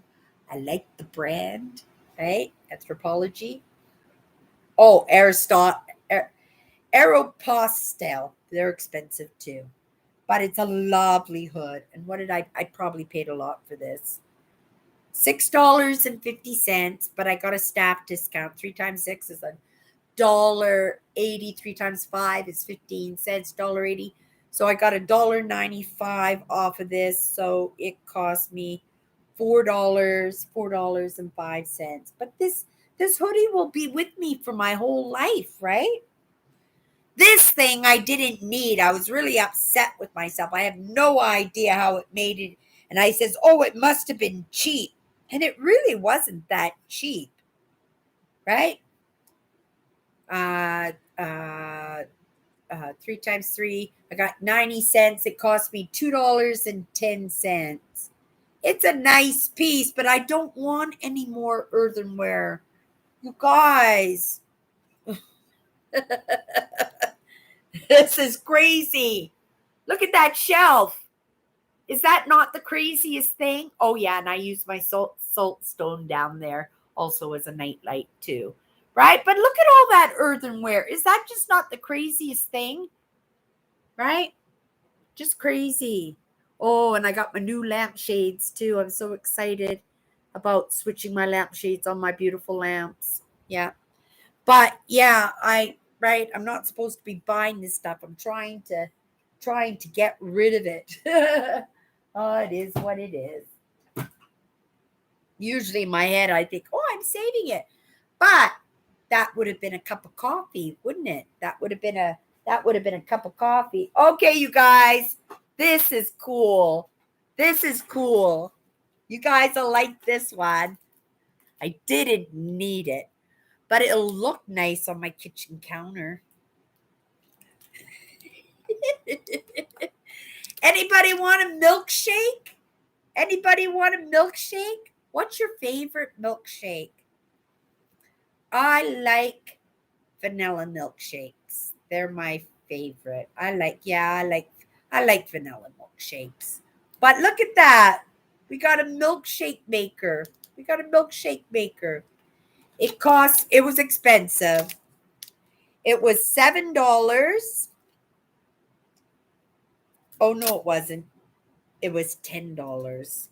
I like the brand, right? Anthropology. Oh, Aeropostale. They're expensive too. But it's a lovely hood. And what did I probably paid a lot for this. $6.50, but I got a staff discount. 3 times 6 is $1.80. 3 times 5 is 15 cents, $1.80. So I got $1.95 off of this. So it cost me $4.05. But this hoodie will be with me for my whole life, right? This thing I didn't need. I was really upset with myself. I have no idea how it made it. And I says, oh, it must have been cheap. And it really wasn't that cheap, right? 3 times 3, I got 90 cents. It cost me $2.10. It's a nice piece, but I don't want any more earthenware. You guys, this is crazy. Look at that shelf. Is that not the craziest thing? Oh, yeah, and I use my salt stone down there also as a nightlight too, right? But look at all that earthenware. Is that just not the craziest thing, right? Just crazy. Oh, and I got my new lampshades too. I'm so excited about switching my lampshades on my beautiful lamps. Yeah. But yeah, I'm not supposed to be buying this stuff. I'm trying to get rid of it. Oh, it is what it is. Usually in my head I think, oh, I'm saving it. But that would have been a cup of coffee, wouldn't it? That would have been a cup of coffee. Okay, you guys, this is cool. This is cool. You guys will like this one. I didn't need it, but it'll look nice on my kitchen counter. Anybody want a milkshake? Anybody want a milkshake? What's your favorite milkshake? I like vanilla milkshakes. They're my favorite. I like vanilla milkshakes. But look at that. We got a milkshake maker. It was expensive. It was $7. Oh, no, it wasn't. It was $10.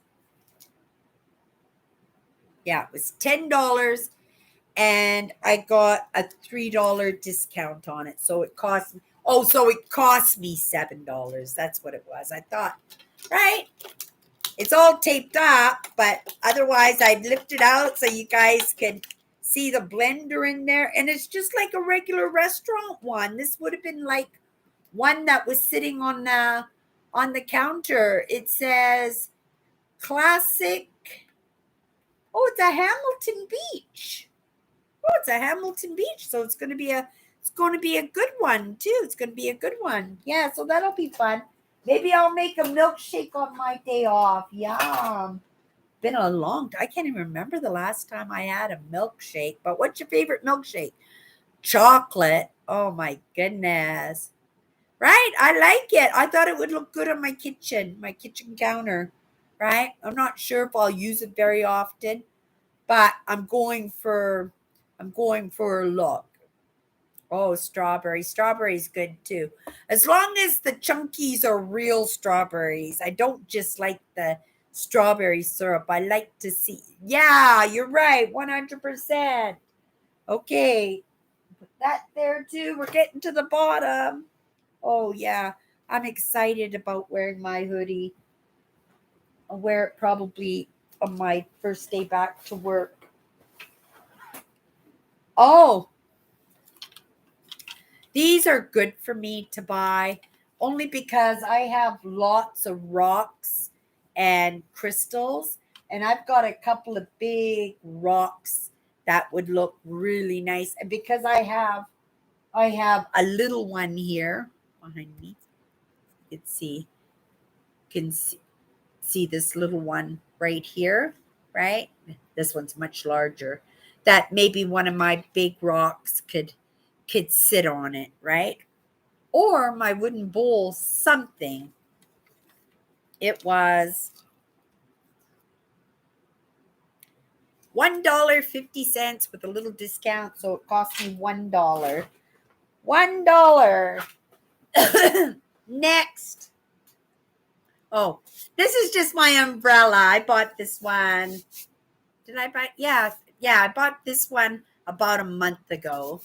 Yeah, it was $10. And I got a $3 discount on it. So it cost me $7. That's what it was. I thought, right? It's all taped up, but otherwise I'd lift it out so you guys can see the blender in there. And it's just like a regular restaurant one. This would have been like one that was sitting on the counter. It says classic. Oh, it's a Hamilton Beach. Oh, it's a Hamilton Beach. So it's going to be a good one too. It's going to be a good one. Yeah, so that'll be fun. Maybe I'll make a milkshake on my day off. Yum. Been a long time. I can't even remember the last time I had a milkshake. But what's your favorite milkshake? Chocolate. Oh my goodness. Right? I like it. I thought it would look good on my kitchen counter. Right? I'm not sure if I'll use it very often, but I'm going for a look. Oh, strawberry. Strawberry's good too. As long as the chunkies are real strawberries. I don't just like the strawberry syrup. I like to see. Yeah, you're right. 100%. Okay. Put that there too. We're getting to the bottom. Oh, yeah. I'm excited about wearing my hoodie. I'll wear it probably on my first day back to work. Oh, these are good for me to buy only because I have lots of rocks and crystals, and I've got a couple of big rocks that would look really nice. And because I have a little one here behind me. You can see this little one right here, right? This one's much larger. That maybe one of my big rocks could sit on it, right? Or my wooden bowl, something. It was $1.50 with a little discount, so it cost me $1. $1. Next. Oh, this is just my umbrella. I bought this one. Did I buy? Yeah, I bought this one about a month ago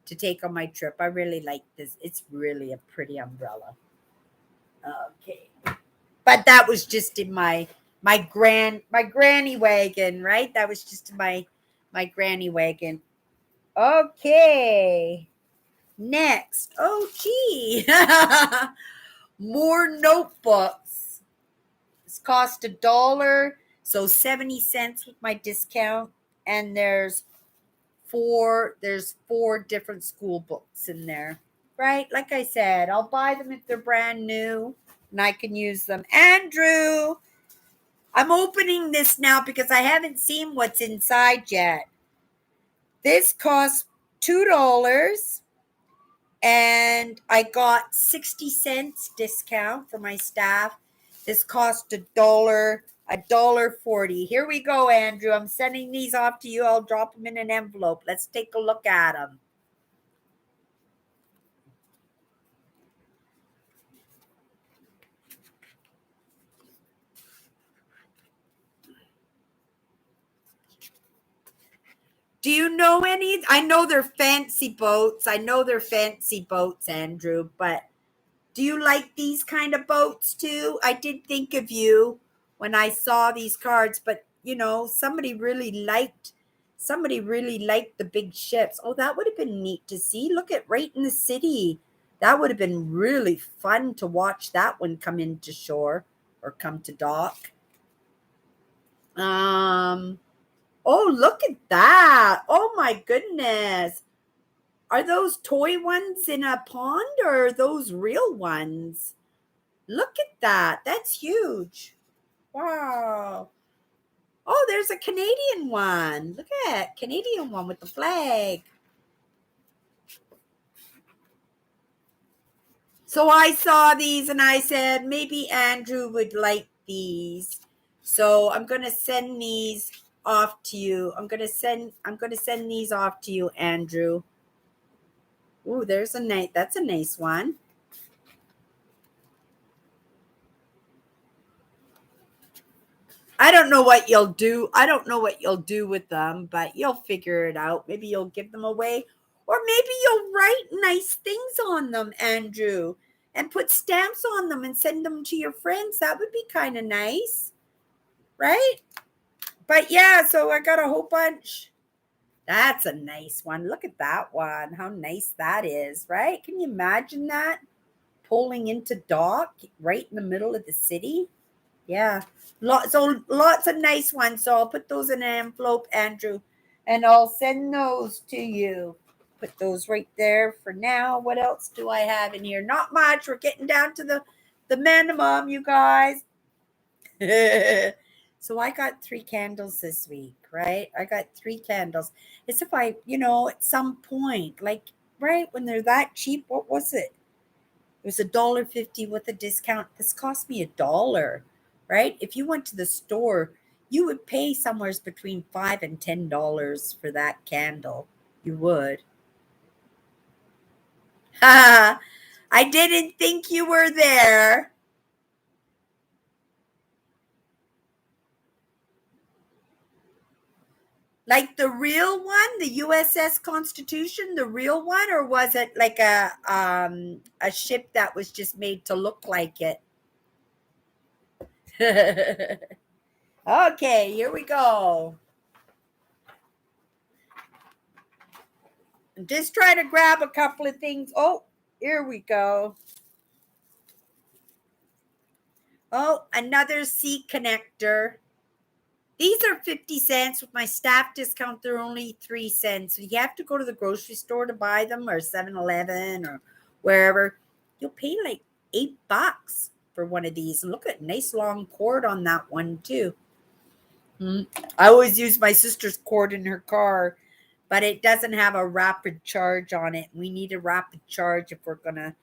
to take on my trip. I really like this. It's really a pretty umbrella. Okay. But that was just in my granny wagon, right? That was just in my granny wagon. Okay. Next. Oh gee. More notebooks. It's cost $1, so 70 cents with my discount. And there's four different school books in there. Right? Like I said, I'll buy them if they're brand new and I can use them. Andrew, I'm opening this now because I haven't seen what's inside yet. This costs $2 and I got 60 cents discount for my staff. This cost $1.40. Here we go, Andrew. I'm sending these off to you. I'll drop them in an envelope. Let's take a look at them. Do you know any? I know they're fancy boats. Andrew, but do you like these kind of boats too? I did think of you when I saw these cards, but somebody really liked the big ships. Oh, that would have been neat to see. Look at right in the city. That would have been really fun to watch that one come into shore or come to dock. Oh, look at that. Oh my goodness. Are those toy ones in a pond or are those real ones? Look at that. That's huge. Wow. Oh, there's a Canadian one. Look at that. Canadian one with the flag. So I saw these and I said maybe Andrew would like these. So I'm going to send these off to you. I'm going to send these off to you, Andrew. Ooh, that's a nice one. I don't know what you'll do. I don't know what you'll do with them, but you'll figure it out. Maybe you'll give them away, or maybe you'll write nice things on them, Andrew, and put stamps on them and send them to your friends. That would be kind of nice, right? But yeah, so I got a whole bunch. That's a nice one. Look at that one. How nice that is, right? Can you imagine that? Pulling into dock right in the middle of the city. Yeah. Lots of nice ones. So I'll put those in an envelope, Andrew, and I'll send those to you. Put those right there for now. What else do I have in here? Not much. We're getting down to the minimum, you guys. So I got 3 candles this week, right? I got 3 candles. It's if at some point, like right when they're that cheap, what was it? It was $1.50 with a discount. This cost me $1, right? If you went to the store, you would pay somewhere between $5 and $10 for that candle. You would. I didn't think you were there. Like the real one, the USS Constitution, the real one, or was it like a ship that was just made to look like it? Okay, here we go. Just try to grab a couple of things. Oh, here we go. Oh, another C connector. These are 50 cents. With my staff discount, they're only 3 cents. So you have to go to the grocery store to buy them, or 7-Eleven, or wherever. You'll pay like $8 for one of these. And look at nice long cord on that one too. I always use my sister's cord in her car, but it doesn't have a rapid charge on it. We need a rapid charge if we're gonna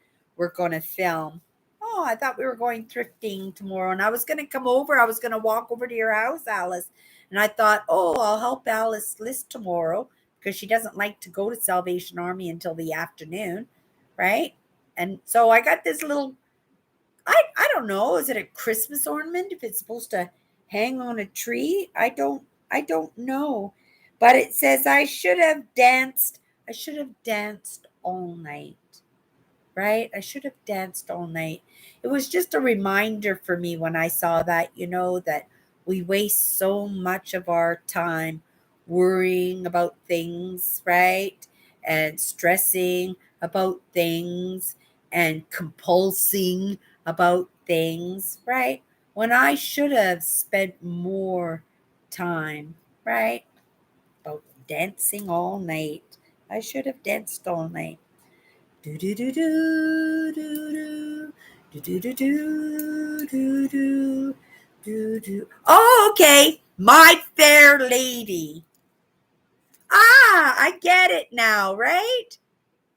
film. Oh, I thought we were going thrifting tomorrow, and I was gonna come over. I was gonna walk over to your house, Alice, and I thought, oh, I'll help Alice list tomorrow. because she doesn't like to go to Salvation Army until the afternoon, right? And so I got this little, I don't know, is it a Christmas ornament if it's supposed to hang on a tree? I don't know. But it says I should have danced all night, right? I should have danced all night. It was just a reminder for me when I saw that, that we waste so much of our time worrying about things, right? And stressing about things and compulsing about things, right? When I should have spent more time, right? About dancing all night. I should have danced all night. Do do do do do do do do do do do do do. Oh, okay. My Fair Lady. Ah, I get it now, right?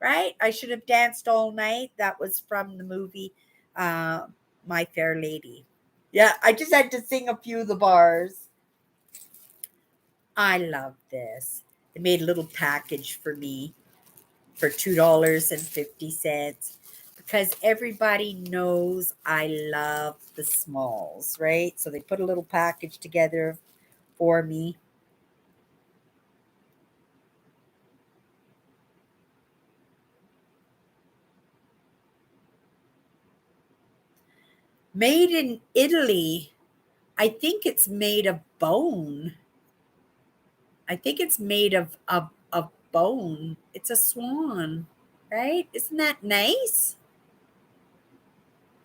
Right? I should have danced all night. That was from the movie uh, My Fair Lady. Yeah, I just had to sing a few of the bars. I love this. They made a little package for me for $2.50 because everybody knows I love the smalls, right? So they put a little package together for me. Made in Italy. I think it's made of bone. I think it's made of bone. It's a swan, right? Isn't that nice?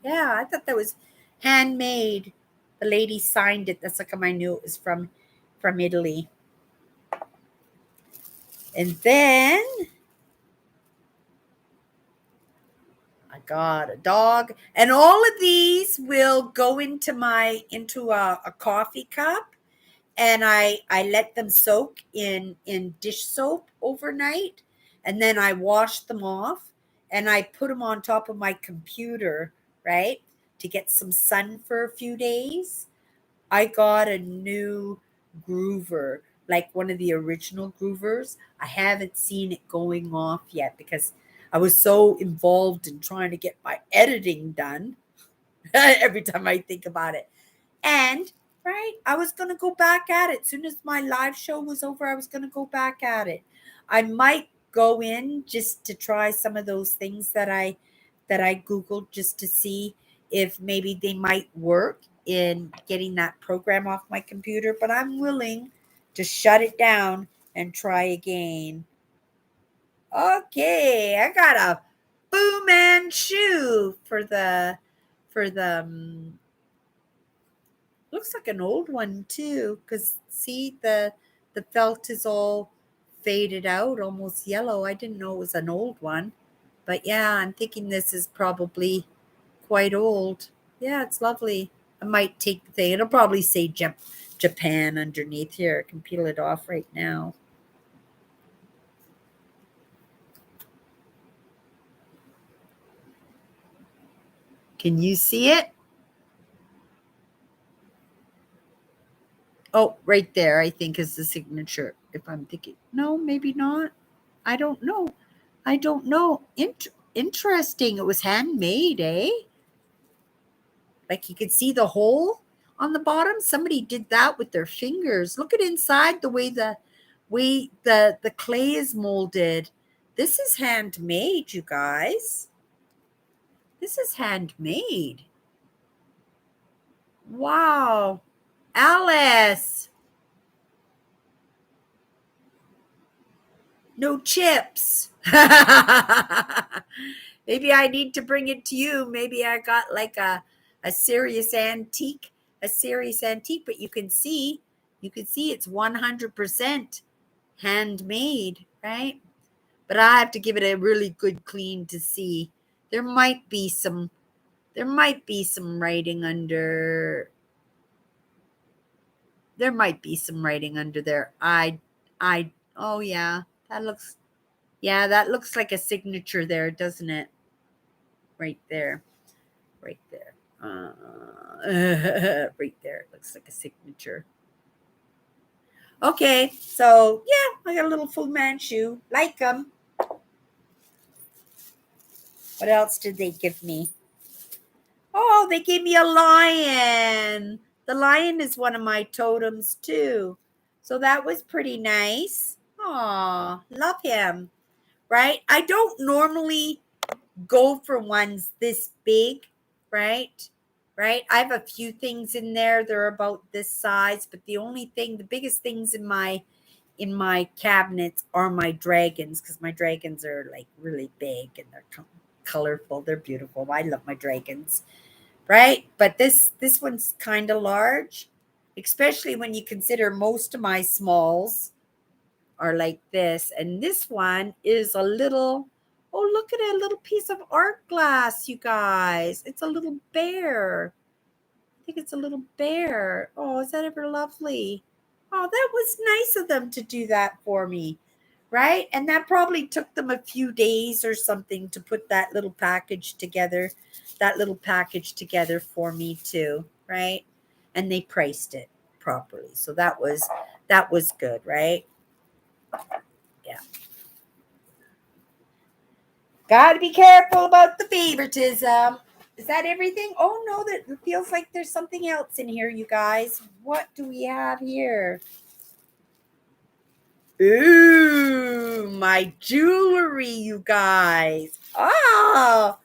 Yeah, I thought that was handmade. The lady signed it. That's how come I knew it was from Italy. And then I got a dog. And all of these will go into a coffee cup. And I let them soak in dish soap overnight. And then I wash them off and I put them on top of my computer, right? To get some sun for a few days. I got a new groover, like one of the original groovers. I haven't seen it going off yet because I was so involved in trying to get my editing done every time I think about it. And right, I was going to go back at it. As soon as my live show was over, I was going to go back at it. I might go in just to try some of those things that I googled just to see if maybe they might work in getting that program off my computer, but I'm willing to shut it down and try again. Okay, I got a Fu Manchu for the looks like an old one too, because see the felt is all faded out, almost yellow. I didn't know it was an old one, but yeah, I'm thinking this is probably quite old. Yeah, it's lovely. I might take the thing. It'll probably say Japan underneath here. I can peel it off right now. Can you see it? Oh, right there, I think is the signature. If I'm thinking, no, maybe not. I don't know. I don't know. Interesting. It was handmade, eh? Like you could see the hole on the bottom. Somebody did that with their fingers. Look at inside the way the clay is molded. This is handmade, you guys. This is handmade. Wow. Alice, no chips. Maybe I need to bring it to you. Maybe I got like a serious antique, but you can see it's 100% handmade, right? But I have to give it a really good clean to see. There might be some there might be some writing under there might be some writing under there. I oh that looks like a signature there, doesn't it? Right there. Right there. Right there. It looks like a signature. Okay, so yeah, I got a little Fu Manchu. Like them. What else did they give me? Oh, they gave me a lion. The lion is one of my totems too. So that was pretty nice. Aw, love him. Right? I don't normally go for ones this big, right? Right? I have a few things in there. They're about this size, but the biggest things in my cabinets are my dragons, because my dragons are like really big and they're colorful. They're beautiful. I love my dragons, right? But this one's kind of large, especially when you consider most of my smalls are like this. And this one is a little, oh, look at it, a little piece of art glass, you guys. It's a little bear. I think it's a little bear. Oh, is that ever lovely? Oh, that was nice of them to do that for me, right? And that probably took them a few days or something to put that little package together for me too, right? And they priced it properly. So that was good, right? Yeah. Got to be careful about the favoritism. Is that everything? Oh no, that feels like there's something else in here, you guys. What do we have here? Ooh, my jewelry, you guys. Oh,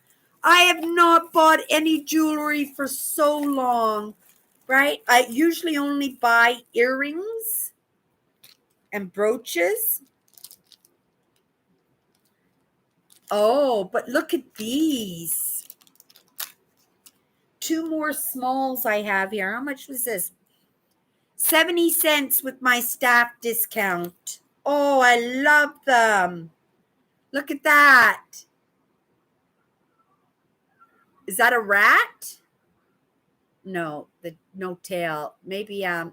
I have not bought any jewelry for so long, right? I usually only buy earrings and brooches. Oh, but look at these. Two more smalls I have here. How much was this? 70 cents with my staff discount. Oh, I love them. Look at that. Is that a rat? No, no tail. Maybe I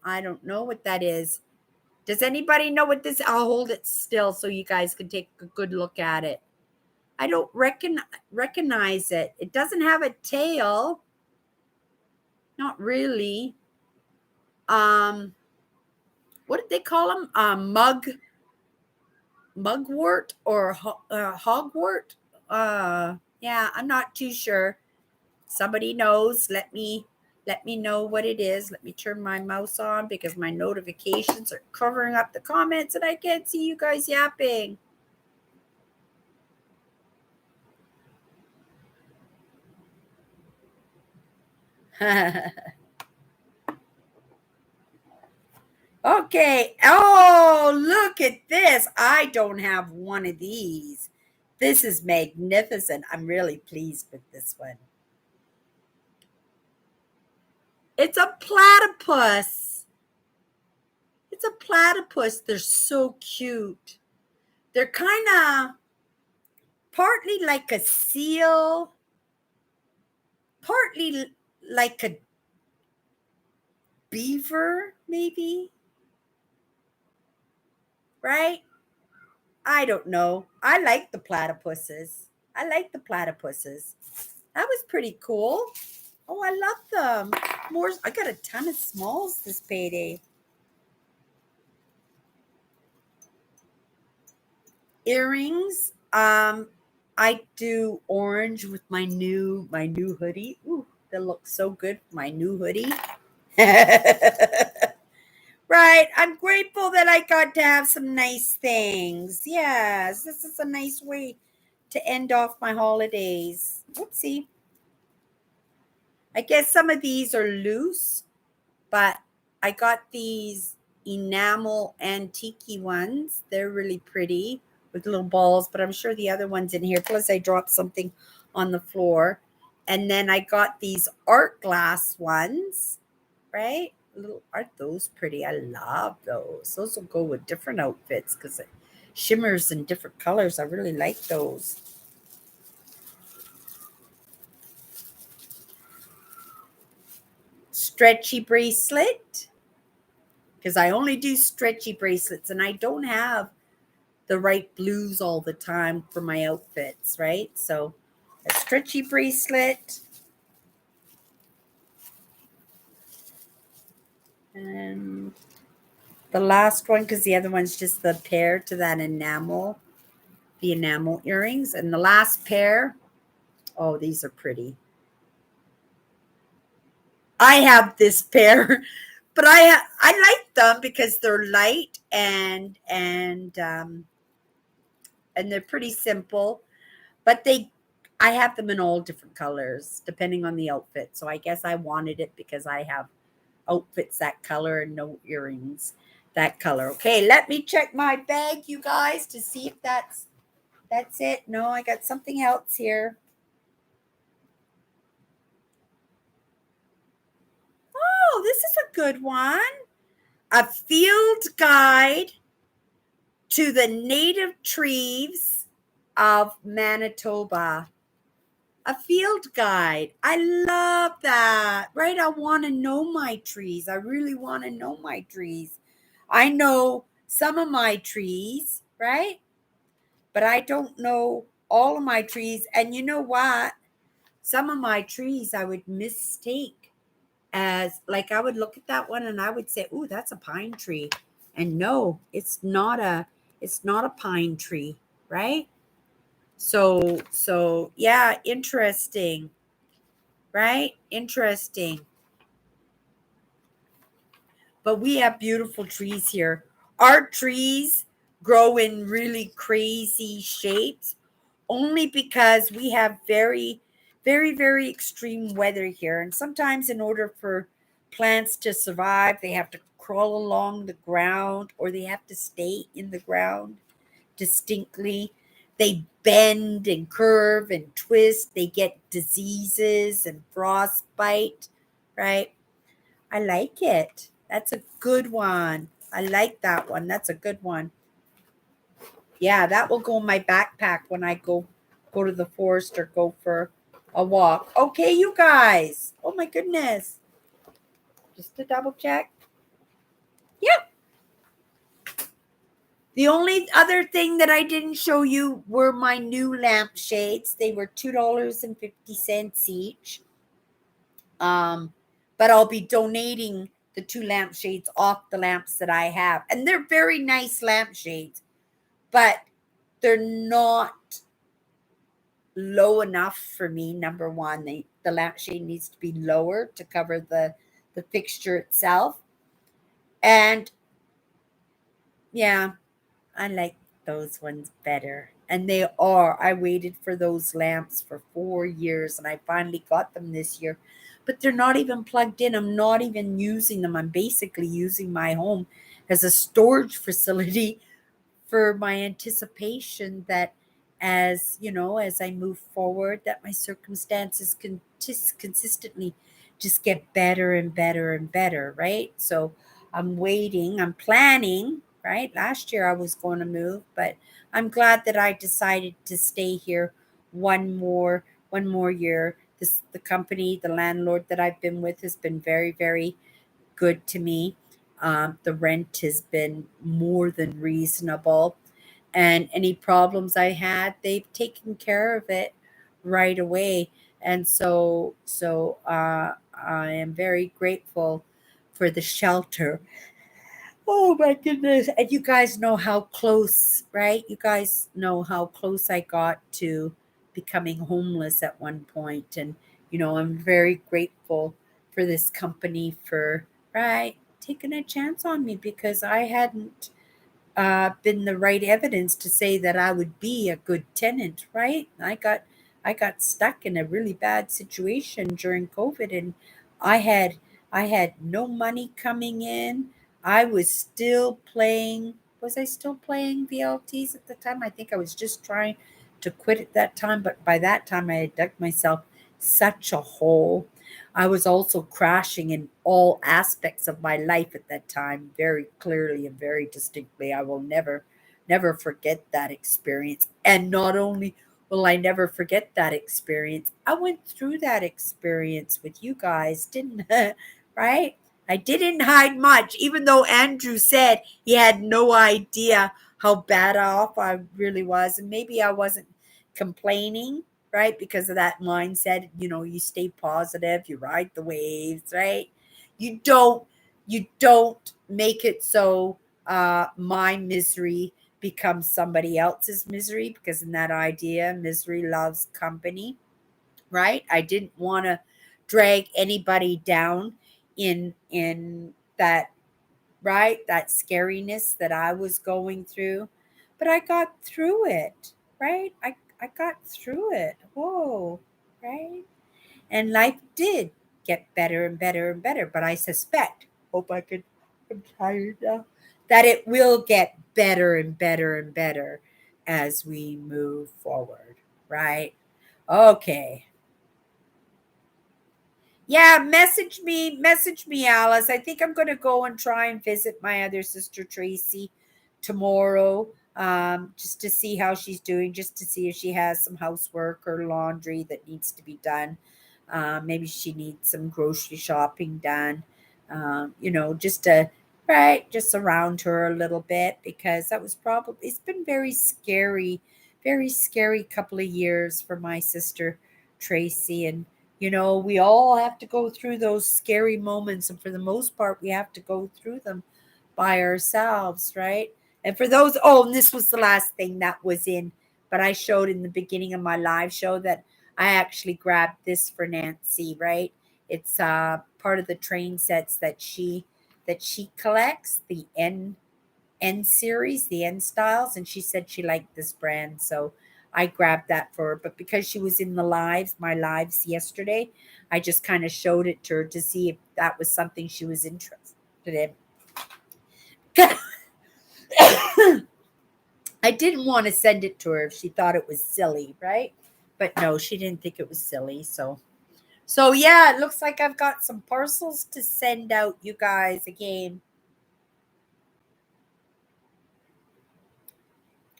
don't know what that is. Does anybody know what this? I'll hold it still so you guys can take a good look at it. I don't recognize it. It doesn't have a tail. Not really. What did they call them? Mugwort or hogwort? Yeah, I'm not too sure. Somebody knows. Let me know what it is. Let me turn my mouse on because my notifications are covering up the comments and I can't see you guys yapping. Okay. Oh, look at this. I don't have one of these. This is magnificent. I'm really pleased with this one. It's a platypus. It's a platypus. They're so cute. They're kind of partly like a seal, partly like a beaver, maybe, right? I don't know. I like the platypuses. I like the platypuses. That was pretty cool. Oh, I love them. More. I got a ton of smalls this payday. Earrings. I do orange with my new hoodie. Ooh, that looks so good. My new hoodie. Right. I'm grateful that I got to have some nice things. Yes, this is a nice way to end off my holidays. Oopsie. I guess some of these are loose, but I got these enamel antique ones. They're really pretty with little balls, but I'm sure the other ones in here. Plus, I dropped something on the floor. And then I got these art glass ones, right? Little, aren't those pretty? I love those. Those will go with different outfits because it shimmers in different colors. I really like those. Stretchy bracelet because I only do stretchy bracelets and I don't have the right blues all the time for my outfits, right? So a stretchy bracelet and The last one, because the other one's just the pair to that enamel, the enamel earrings. And the last pair, oh, these are pretty. I have this pair, but I like them because they're light and they're pretty simple. But I have them in all different colors depending on the outfit. So I guess I wanted it because I have outfits that color and no earrings that color. Okay, let me check my bag, you guys, to see if that's it. No, I got something else here. Oh, this is a good one. A field guide to the native trees of Manitoba. A field guide. I love that. Right? I want to know my trees. I really want to know my trees. I know some of my trees, right? But I don't know all of my trees. And you know what? Some of my trees I would mistake as, like, I would look at that one and I would say, "Ooh, that's a pine tree." And no, it's not a pine tree, right? So yeah, interesting, right? Interesting. But we have beautiful trees here. Our trees grow in really crazy shapes only because we have very, very, very extreme weather here. And sometimes, in order for plants to survive, they have to crawl along the ground or they have to stay in the ground distinctly. They bend and curve and twist. They get diseases and frostbite, right? I like it. That's a good one. I like that one. That's a good one. Yeah, that will go in my backpack when I go to the forest or go for a walk. Okay, you guys. Oh my goodness. Just to double check. Yep. The only other thing that I didn't show you were my new lampshades. They were $2.50 each. Um, but I'll be donating the two lampshades off the lamps that I have. And they're very nice lampshades, but they're not low enough for me. Number one, the lampshade needs to be lower to cover the fixture itself. And yeah, I like those ones better. And they are. I waited for those lamps for 4 years and I finally got them this year. But they're not even plugged in. I'm not even using them. I'm basically using my home as a storage facility for my anticipation that, as you know, as I move forward, that my circumstances can just consistently just get better and better and better, right? So I'm waiting, I'm planning, right? Last year I was going to move, but I'm glad that I decided to stay here one more year. The company, the landlord that I've been with has been very, very good to me. The rent has been more than reasonable. And any problems I had, they've taken care of it right away. And so I am very grateful for the shelter. Oh my goodness. And you guys know how close, right? You guys know how close I got to becoming homeless at one point. And, I'm very grateful for this company for, right, taking a chance on me because I hadn't been the right evidence to say that I would be a good tenant, right? I got stuck in a really bad situation during COVID and I had I had no money coming in. I was still playing. Was I still playing VLTs at the time? I think I was just trying to quit at that time, but by that time I had dug myself such a hole. I was also crashing in all aspects of my life at that time, very clearly and very distinctly. I will never, never forget that experience. And not only will I never forget that experience, I went through that experience with you guys, didn't I? Right? I didn't hide much, even though Andrew said he had no idea how bad off I really was. And maybe I wasn't complaining, right? Because of that mindset, you stay positive, you ride the waves, right? You don't you don't make it so my misery becomes somebody else's misery, because in that idea, misery loves company, right? I didn't want to drag anybody down in that, right? That scariness that I was going through. But I got through it, right? I got through it. Whoa, right? And life did get better and better and better. But I suspect, hope I could, I'm tired now, that it will get better and better and better as we move forward, right? Okay. Yeah, message me, Alice. I think I'm going to go and try and visit my other sister, Tracy, tomorrow, just to see how she's doing, just to see if she has some housework or laundry that needs to be done. Maybe she needs some grocery shopping done, just to, right, just surround her a little bit, because that was probably, it's been very scary couple of years for my sister, Tracy. And we all have to go through those scary moments. And for the most part, we have to go through them by ourselves, right? And for those, oh, and this was the last thing that was in, but I showed in the beginning of my live show that I actually grabbed this for Nancy, right? It's part of the train sets that she collects, the N series, the N styles, and she said she liked this brand, so I grabbed that for her. But because she was in my lives yesterday, I just kind of showed it to her to see if that was something she was interested in. I didn't want to send it to her if she thought it was silly, right? But no, she didn't think it was silly. So yeah, it looks like I've got some parcels to send out, you guys, again.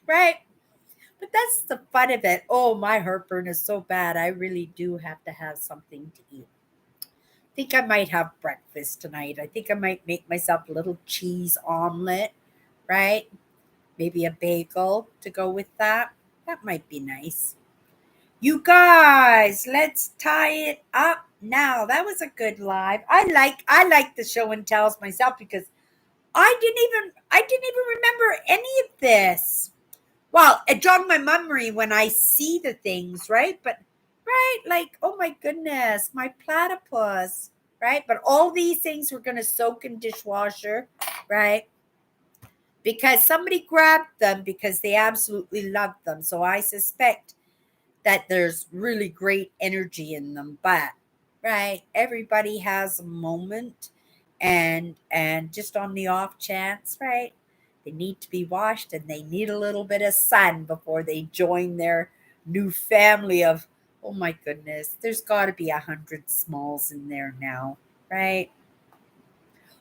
Right? But that's the fun of it. Oh, my heartburn is so bad. I really do have to have something to eat. I think I might have breakfast tonight. I think I might make myself a little cheese omelet, right? Maybe a bagel to go with that. That might be nice. You guys, let's tie it up now. That was a good live. I like the show and tells myself, because I didn't even remember any of this. Well, it jogged my memory when I see the things, right? But, right, like, oh my goodness, my platypus, right? But all these things were going to soak in dishwasher, right? Because somebody grabbed them because they absolutely loved them. So I suspect that there's really great energy in them. But, right, everybody has a moment, and just on the off chance, right, they need to be washed and they need a little bit of sun before they join their new family of, oh my goodness, there's got to be 100 smalls in there now, right?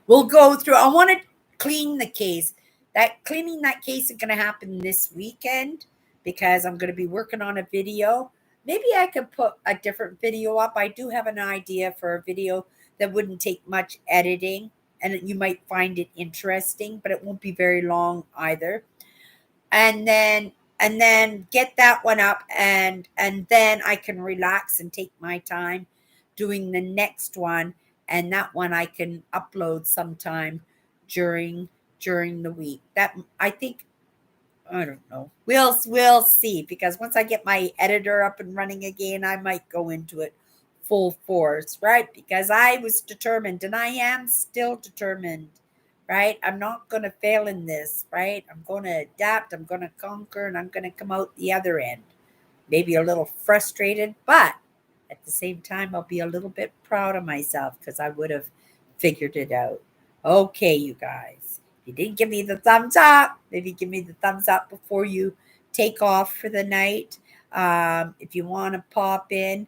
We'll go through. I want to clean the case. That cleaning that case is going to happen this weekend, because I'm going to be working on a video. Maybe I could put a different video up. I do have an idea for a video that wouldn't take much editing, and you might find it interesting, but it won't be very long either. And then get that one up, and then I can relax and take my time doing the next one, and that one I can upload sometime during during the week. That, I think, I don't know. We'll see, because once I get my editor up and running again, I might go into it full force, right? Because I was determined, and I am still determined, right? I'm not going to fail in this, right? I'm going to adapt, I'm going to conquer, and I'm going to come out the other end. Maybe a little frustrated, but at the same time, I'll be a little bit proud of myself, because I would have figured it out. Okay, you guys. If you didn't give me the thumbs up, maybe give me the thumbs up before you take off for the night. If you want to pop in,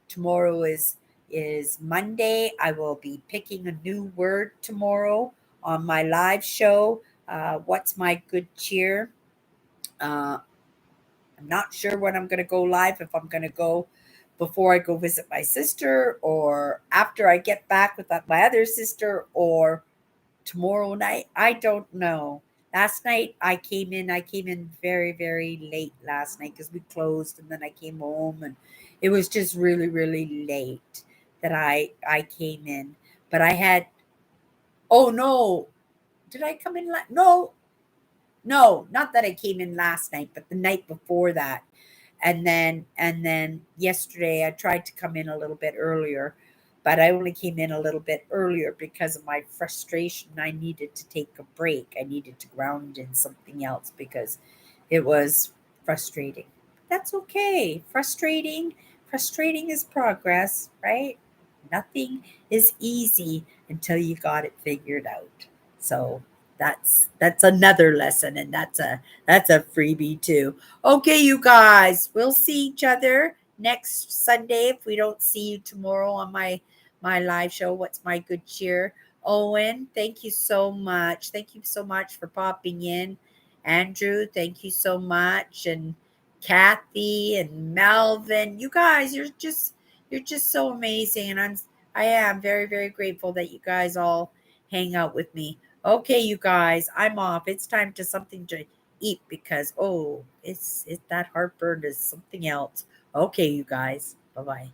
tomorrow is Monday. I will be picking a new word tomorrow on my live show. What's my good cheer? Uh, I'm not sure when I'm going to go live, if I'm going to go before I go visit my sister, or after I get back with my other sister, or tomorrow night. I don't know. Last night I came in very, very late last night, because we closed, and then I came home, and it was just really, really late that I came in. But I had, oh no, Did I come in? No, not that I came in last night, but the night before that. And then yesterday I tried to come in a little bit earlier, but I only came in a little bit earlier because of my frustration. I needed to take a break. I needed to ground in something else because it was frustrating. That's okay. Frustrating is progress, right? Nothing is easy until you got it figured out. So that's another lesson, and that's a freebie too. Okay, you guys, we'll see each other next Sunday if we don't see you tomorrow on my live show. What's my good cheer? Owen, thank you so much. Thank you so much for popping in. Andrew, thank you so much. And Kathy and Melvin, you guys, you're just so amazing. And I am very, very grateful that you guys all hang out with me. Okay, you guys, I'm off. It's time to something to eat because it's that heartburn is something else. Okay, you guys. Bye-bye.